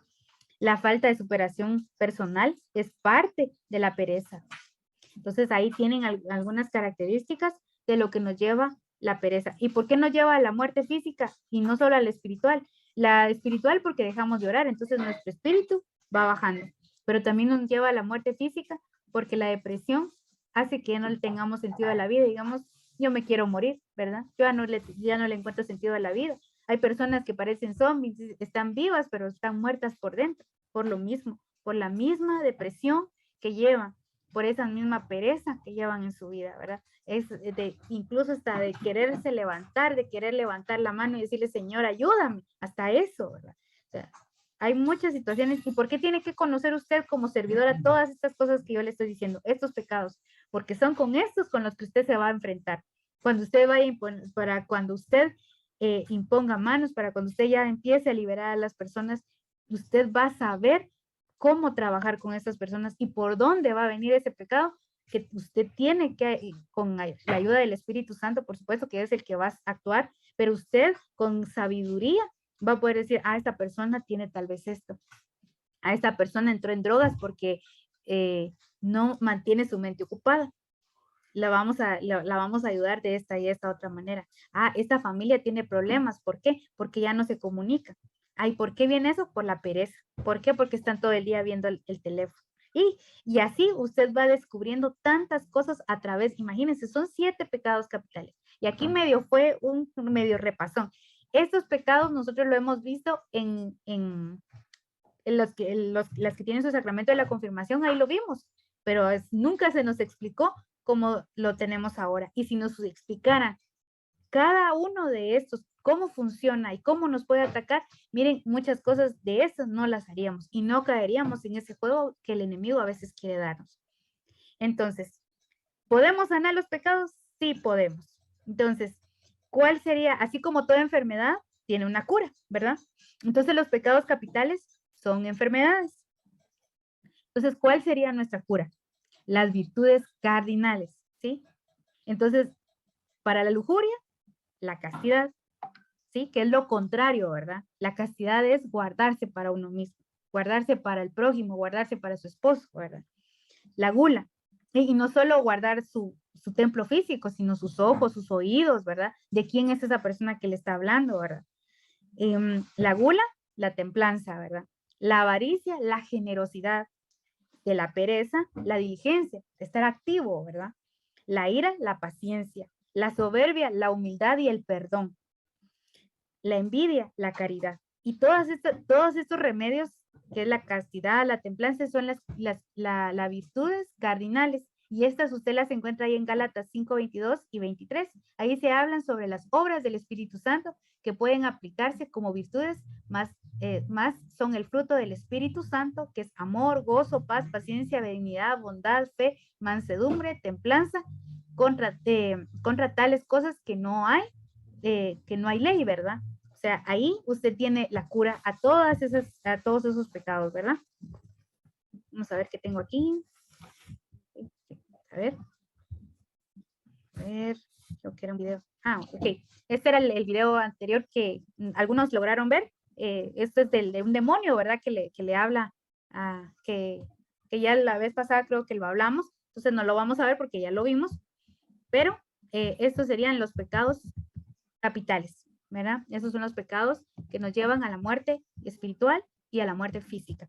[SPEAKER 1] La falta de superación personal es parte de la pereza. Entonces ahí tienen algunas características de lo que nos lleva la pereza. ¿Y por qué nos lleva a la muerte física y no solo a la espiritual? La espiritual porque dejamos de orar, entonces nuestro espíritu va bajando, pero también nos lleva a la muerte física porque la depresión hace que no le tengamos sentido a la vida, digamos, yo me quiero morir, ¿verdad? Yo ya no le encuentro sentido a la vida. Hay personas que parecen zombies, están vivas, pero están muertas por dentro, por lo mismo, por la misma depresión que llevan, por esa misma pereza que llevan en su vida, ¿verdad? Es incluso hasta de quererse levantar, de querer levantar la mano y decirle, Señor, ayúdame, hasta eso, ¿verdad? O sea, hay muchas situaciones. ¿Y por qué tiene que conocer usted como servidora todas estas cosas que yo le estoy diciendo, estos pecados? Porque son con estos con los que usted se va a enfrentar. Cuando usted vaya, para cuando usted imponga manos, para cuando usted ya empiece a liberar a las personas, usted va a saber cómo trabajar con estas personas y por dónde va a venir ese pecado que usted tiene que, con la ayuda del Espíritu Santo, por supuesto que es el que va a actuar, pero usted con sabiduría va a poder decir, esta persona tiene tal vez esto, esta persona entró en drogas porque no mantiene su mente ocupada. La vamos a ayudar de esta y esta otra manera. Esta familia tiene problemas. ¿Por qué? Porque ya no se comunica. ¿Por qué viene eso? Por la pereza. ¿Por qué? Porque están todo el día viendo el teléfono. Y así usted va descubriendo tantas cosas a través, imagínense, son 7 pecados capitales. Y aquí fue un medio repasón. Estos pecados nosotros lo hemos visto en las que tienen su sacramento de la confirmación, ahí lo vimos, pero nunca se nos explicó cómo lo tenemos ahora. Y si nos explicaran cada uno de estos, cómo funciona y cómo nos puede atacar, miren, muchas cosas de esas no las haríamos y no caeríamos en ese juego que el enemigo a veces quiere darnos. Entonces, ¿podemos sanar los pecados? Sí podemos. Entonces, ¿cuál sería? Así como toda enfermedad tiene una cura, ¿verdad? Entonces, los pecados capitales son enfermedades. Entonces, ¿cuál sería nuestra cura? Las virtudes cardinales, ¿sí? Entonces, para la lujuria, la castidad, ¿sí? Que es lo contrario, ¿verdad? La castidad es guardarse para uno mismo, guardarse para el prójimo, guardarse para su esposo, ¿verdad? La gula, y no solo guardar su templo físico, sino sus ojos, sus oídos, ¿verdad? De quién es esa persona que le está hablando, ¿verdad? La gula, la templanza, ¿verdad? La avaricia, la generosidad. De la pereza, la diligencia, de estar activo, ¿verdad? La ira, la paciencia. La soberbia, la humildad y el perdón. La envidia, la caridad. Y todos estos remedios, que es la castidad, la templanza, son las virtudes cardinales. Y estas usted las encuentra ahí en Gálatas 5, 22 y 23. Ahí se hablan sobre las obras del Espíritu Santo que pueden aplicarse como virtudes, más son el fruto del Espíritu Santo, que es amor, gozo, paz, paciencia, benignidad, bondad, fe, mansedumbre, templanza. Contra tales cosas que no hay ley, ¿verdad? O sea, ahí usted tiene la cura a todos esos pecados, ¿verdad? Vamos a ver qué tengo aquí. A ver, creo que era un video. Ok. Este era el video anterior que algunos lograron ver. Esto es de un demonio, ¿verdad? Que le habla, que ya la vez pasada creo que lo hablamos. Entonces no lo vamos a ver porque ya lo vimos. Pero estos serían los pecados capitales, ¿verdad? Esos son los pecados que nos llevan a la muerte espiritual y a la muerte física.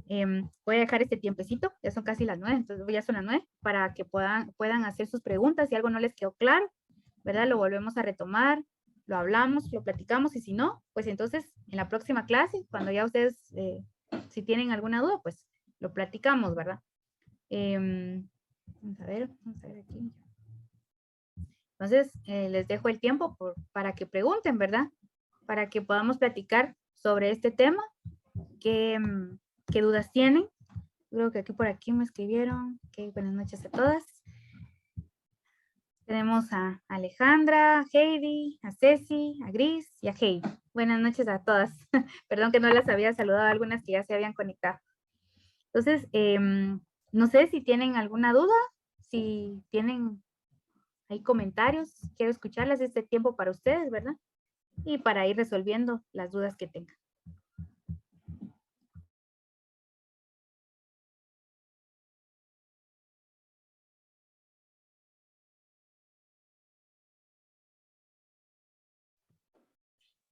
[SPEAKER 1] Voy a dejar este tiempecito, ya son casi las 9, entonces ya son las 9, para que puedan hacer sus preguntas. Si algo no les quedó claro, ¿verdad? Lo volvemos a retomar, lo hablamos, lo platicamos, y si no, pues entonces en la próxima clase, cuando ya ustedes, si tienen alguna duda, pues lo platicamos, ¿verdad? Vamos a ver aquí. Entonces, les dejo el tiempo para que pregunten, ¿verdad? Para que podamos platicar sobre este tema. ¿Qué dudas tienen? Creo que aquí por aquí me escribieron. Okay, buenas noches a todas. Tenemos a Alejandra, a Heidi, a Ceci, a Gris y a Heidi. Buenas noches a todas. Perdón que no las había saludado a algunas que ya se habían conectado. Entonces, no sé si tienen alguna duda, si tienen hay comentarios, quiero escucharlas este tiempo para ustedes, ¿verdad? Y para ir resolviendo las dudas que tengan.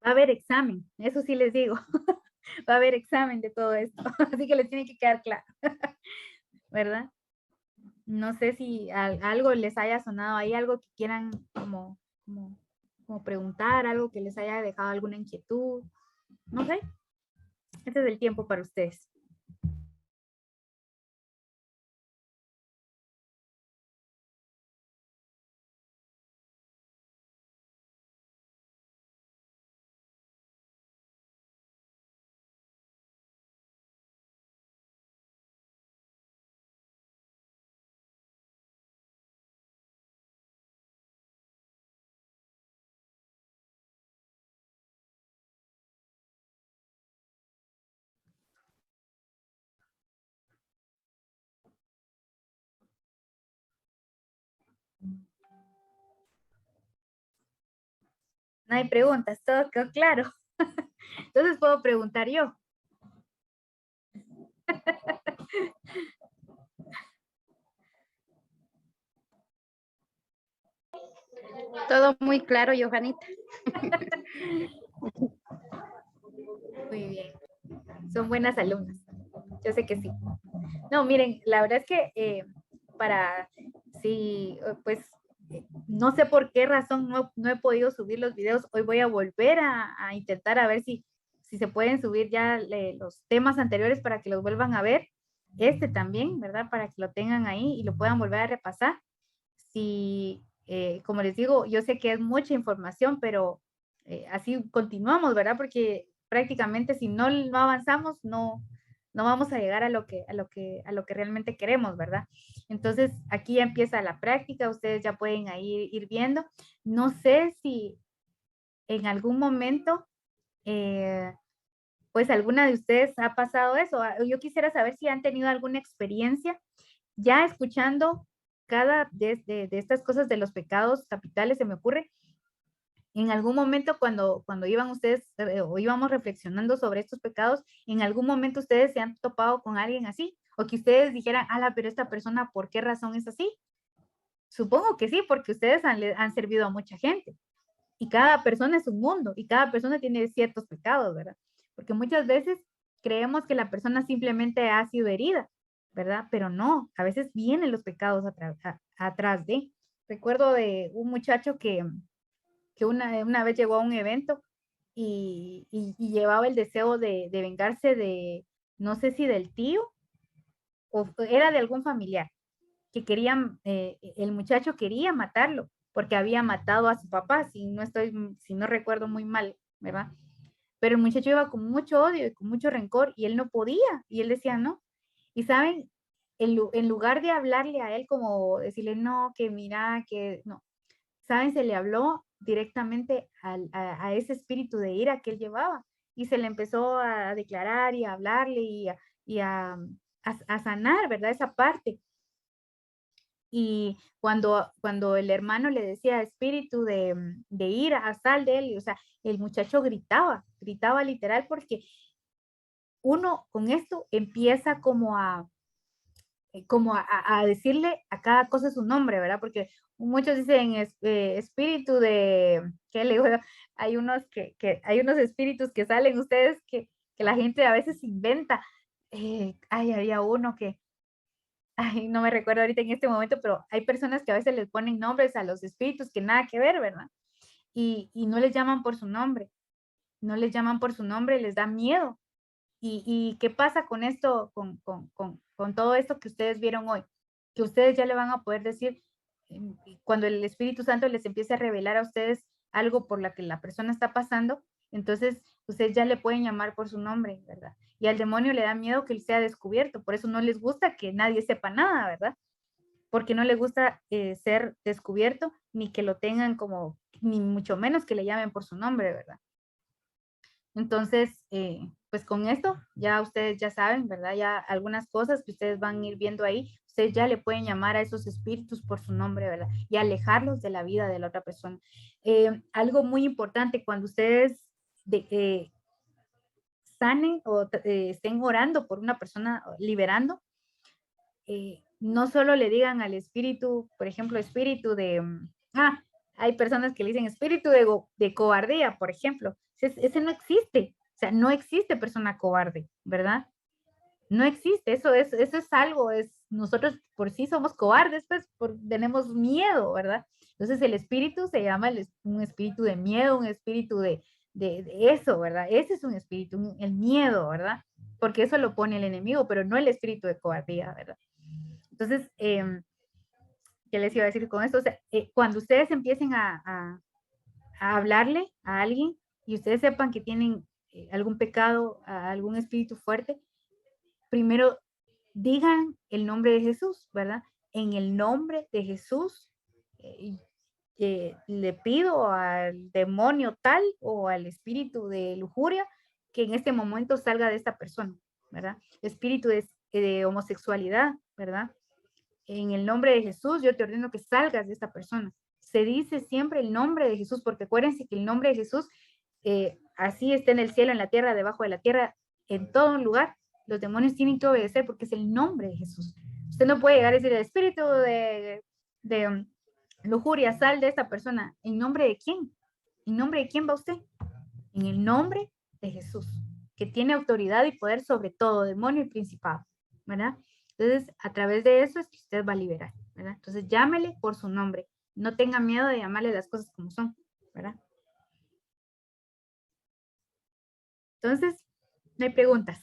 [SPEAKER 1] Va a haber examen, eso sí les digo. Va a haber examen de todo esto, así que les tiene que quedar claro, ¿verdad? No sé si algo les haya sonado ahí, algo que quieran como, como preguntar, algo que les haya dejado alguna inquietud. No sé, este es el tiempo para ustedes. No hay preguntas, todo quedó claro. Entonces puedo preguntar yo.
[SPEAKER 2] Todo muy claro, Johanita.
[SPEAKER 1] Muy bien, son buenas alumnas. Yo sé que sí. No, miren, la verdad es que para, sí, pues no sé por qué razón no he podido subir los videos. Hoy voy a volver a intentar a ver si se pueden subir ya los temas anteriores para que los vuelvan a ver. Este también, ¿verdad? Para que lo tengan ahí y lo puedan volver a repasar. Si, como les digo, yo sé que es mucha información, pero así continuamos, ¿verdad? Porque prácticamente si no avanzamos, no vamos a llegar a lo que realmente queremos, ¿verdad? Entonces, aquí ya empieza la práctica, ustedes ya pueden ahí ir viendo. No sé si en algún momento, eh, pues alguna de ustedes ha pasado eso. Yo quisiera saber si han tenido alguna experiencia ya escuchando cada de estas cosas de los pecados capitales, se me ocurre, en algún momento cuando iban ustedes o íbamos reflexionando sobre estos pecados, en algún momento ustedes se han topado con alguien así, o que ustedes dijeran, ala, pero esta persona, ¿por qué razón es así? Supongo que sí, porque ustedes han servido a mucha gente y cada persona es un mundo y cada persona tiene ciertos pecados, ¿verdad? Porque muchas veces creemos que la persona simplemente ha sido herida, ¿verdad? Pero no, a veces vienen los pecados atrás de. Recuerdo de un muchacho que una vez llegó a un evento y llevaba el deseo de vengarse de, no sé si del tío o era de algún familiar, que querían, el muchacho quería matarlo porque había matado a su papá, si no recuerdo muy mal, ¿verdad? Pero el muchacho iba con mucho odio y con mucho rencor y él no podía y él decía no. Y saben, en lugar de hablarle a él como decirle no, que mira, que no, saben, se le habló directamente a ese espíritu de ira que él llevaba y se le empezó a declarar y a hablarle y a sanar, ¿verdad? Esa parte. Y cuando el hermano le decía espíritu de ira, sal de él, o sea, el muchacho gritaba literal porque uno con esto empieza como a decirle a cada cosa su nombre, ¿verdad? Porque muchos dicen espíritu de, ¿qué le digo? Hay unos espíritus que salen ustedes que la gente a veces inventa. Había uno que, ay, no me recuerdo ahorita en este momento, pero hay personas que a veces les ponen nombres a los espíritus que nada que ver, ¿verdad? Y no les llaman por su nombre, no les llaman por su nombre, les da miedo. ¿Y qué pasa con esto, con todo esto que ustedes vieron hoy? Que ustedes ya le van a poder decir, cuando el Espíritu Santo les empiece a revelar a ustedes algo por la que la persona está pasando, entonces ustedes ya le pueden llamar por su nombre, ¿verdad? Y al demonio le da miedo que él sea descubierto, por eso no les gusta que nadie sepa nada, ¿verdad? Porque no le gusta ser descubierto, ni que lo tengan como, ni mucho menos que le llamen por su nombre, ¿verdad? Entonces, pues con esto ya ustedes ya saben, ¿verdad? Ya algunas cosas que ustedes van a ir viendo ahí, ustedes ya le pueden llamar a esos espíritus por su nombre, ¿verdad? Y alejarlos de la vida de la otra persona. Algo muy importante, cuando ustedes sanen o estén orando por una persona, liberando, no solo le digan al espíritu, por ejemplo, espíritu de, hay personas que le dicen espíritu de cobardía, por ejemplo, ese no existe. O sea, no existe persona cobarde, ¿verdad? No existe, eso es algo, nosotros por sí somos cobardes, pues tenemos miedo, ¿verdad? Entonces el espíritu se llama un espíritu de miedo, un espíritu de eso, ¿verdad? Ese es un espíritu, el miedo, ¿verdad? Porque eso lo pone el enemigo, pero no el espíritu de cobardía, ¿verdad? Entonces, ¿qué les iba a decir con esto? O sea, cuando ustedes empiecen a hablarle a alguien y ustedes sepan que tienen algún pecado, algún espíritu fuerte, primero digan el nombre de Jesús, ¿verdad? En el nombre de Jesús, le pido al demonio tal o al espíritu de lujuria que en este momento salga de esta persona, ¿verdad? Espíritu de homosexualidad, ¿verdad? En el nombre de Jesús, yo te ordeno que salgas de esta persona. Se dice siempre el nombre de Jesús, porque acuérdense que el nombre de Jesús, así está en el cielo, en la tierra, debajo de la tierra, en todo lugar, los demonios tienen que obedecer porque es el nombre de Jesús. Usted no puede llegar a decir, el espíritu de lujuria, sal de esta persona. ¿En nombre de quién? ¿En nombre de quién va usted? En el nombre de Jesús, que tiene autoridad y poder sobre todo, demonio y principado, ¿verdad? Entonces, a través de eso es que usted va a liberar, ¿verdad? Entonces, llámele por su nombre. No tenga miedo de llamarle las cosas como son, ¿verdad? Entonces, no hay preguntas.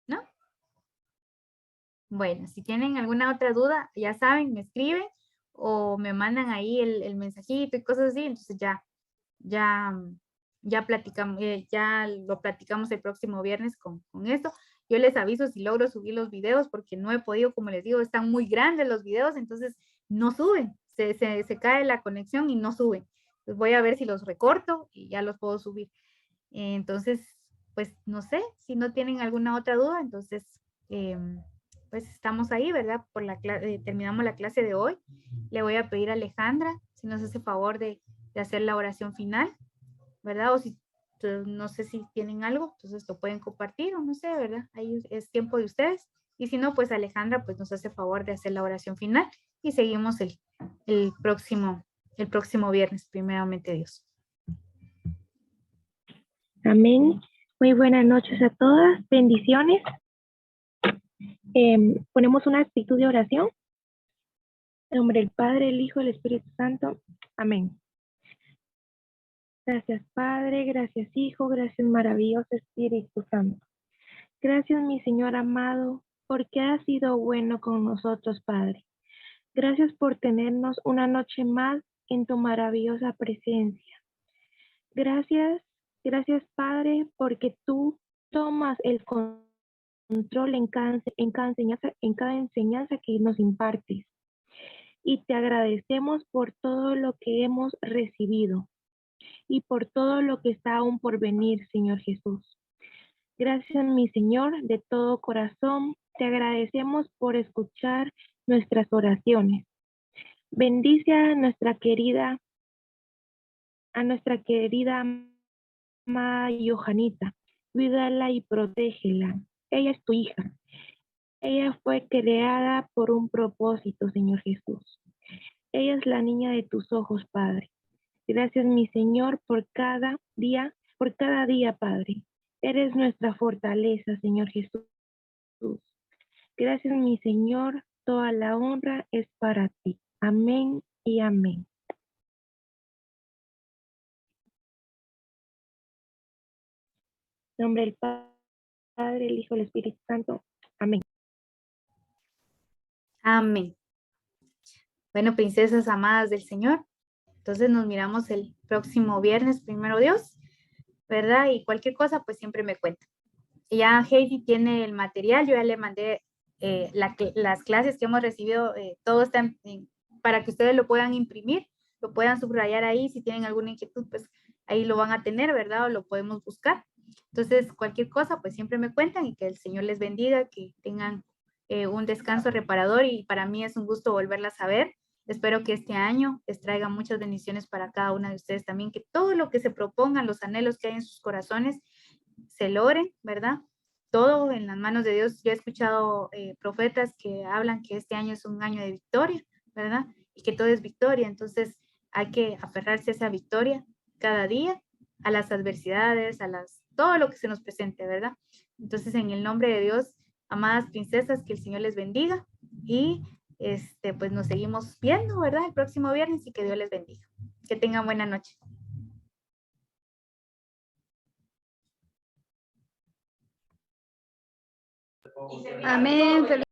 [SPEAKER 1] ¿No? Bueno, si tienen alguna otra duda, ya saben, me escriben o me mandan ahí el mensajito y cosas así, entonces ya, ya platicamos, ya lo platicamos el próximo viernes con esto. Yo les aviso si logro subir los videos porque no he podido, como les digo, están muy grandes los videos, entonces no suben, se cae la conexión y no suben. Entonces voy a ver si los recorto y ya los puedo subir. Entonces, pues no sé, si no tienen alguna otra duda, entonces, pues estamos ahí, ¿verdad? Terminamos la clase de hoy. Le voy a pedir a Alejandra si nos hace favor de hacer la oración final, ¿verdad? O si no sé si tienen algo, entonces lo pueden compartir o no sé, ¿verdad? Ahí es tiempo de ustedes. Y si no, pues Alejandra pues nos hace favor de hacer la oración final y seguimos el próximo viernes, primeramente Dios.
[SPEAKER 3] Amén. Muy buenas noches a todas. Bendiciones. Ponemos una actitud de oración. En nombre del Padre, el Hijo y el Espíritu Santo. Amén. Gracias, Padre. Gracias, Hijo. Gracias, maravilloso Espíritu Santo. Gracias, mi Señor amado, porque has sido bueno con nosotros, Padre. Gracias por tenernos una noche más en tu maravillosa presencia. Gracias, porque tú tomas el control en cada enseñanza que nos impartes. Y te agradecemos por todo lo que hemos recibido y por todo lo que está aún por venir, Señor Jesús. Gracias, mi Señor, de todo corazón. Te agradecemos por escuchar nuestras oraciones. Bendice a nuestra querida amada Johanita. Cuídala y protégela. Ella es tu hija. Ella fue creada por un propósito, Señor Jesús. Ella es la niña de tus ojos, Padre. Gracias, mi Señor, por cada día, Padre. Eres nuestra fortaleza, Señor Jesús. Gracias, mi Señor. Toda la honra es para ti. Amén y amén. En nombre del Padre, el Hijo y el Espíritu Santo. Amén.
[SPEAKER 1] Amén. Bueno, princesas amadas del Señor, entonces nos miramos el próximo viernes, primero Dios, ¿verdad? Y cualquier cosa, pues siempre me cuenta. Ya Heidi tiene el material, yo ya le mandé las clases que hemos recibido, todo está para que ustedes lo puedan imprimir, lo puedan subrayar ahí, si tienen alguna inquietud, pues ahí lo van a tener, ¿verdad? O lo podemos buscar. Entonces, cualquier cosa, pues siempre me cuentan y que el Señor les bendiga, que tengan un descanso reparador y para mí es un gusto volverlas a ver. Espero que este año les traiga muchas bendiciones para cada una de ustedes también, que todo lo que se propongan, los anhelos que hay en sus corazones, se logren, ¿verdad? todo en las manos de Dios. Yo he escuchado profetas que hablan que este año es un año de victoria, ¿verdad? Y que todo es victoria. Entonces hay que aferrarse a esa victoria cada día, a las adversidades, todo lo que se nos presente, ¿verdad? Entonces, en el nombre de Dios, amadas princesas, que el Señor les bendiga y pues nos seguimos viendo, ¿verdad? El próximo viernes y que Dios les bendiga. Que tengan buena noche.
[SPEAKER 2] Amén.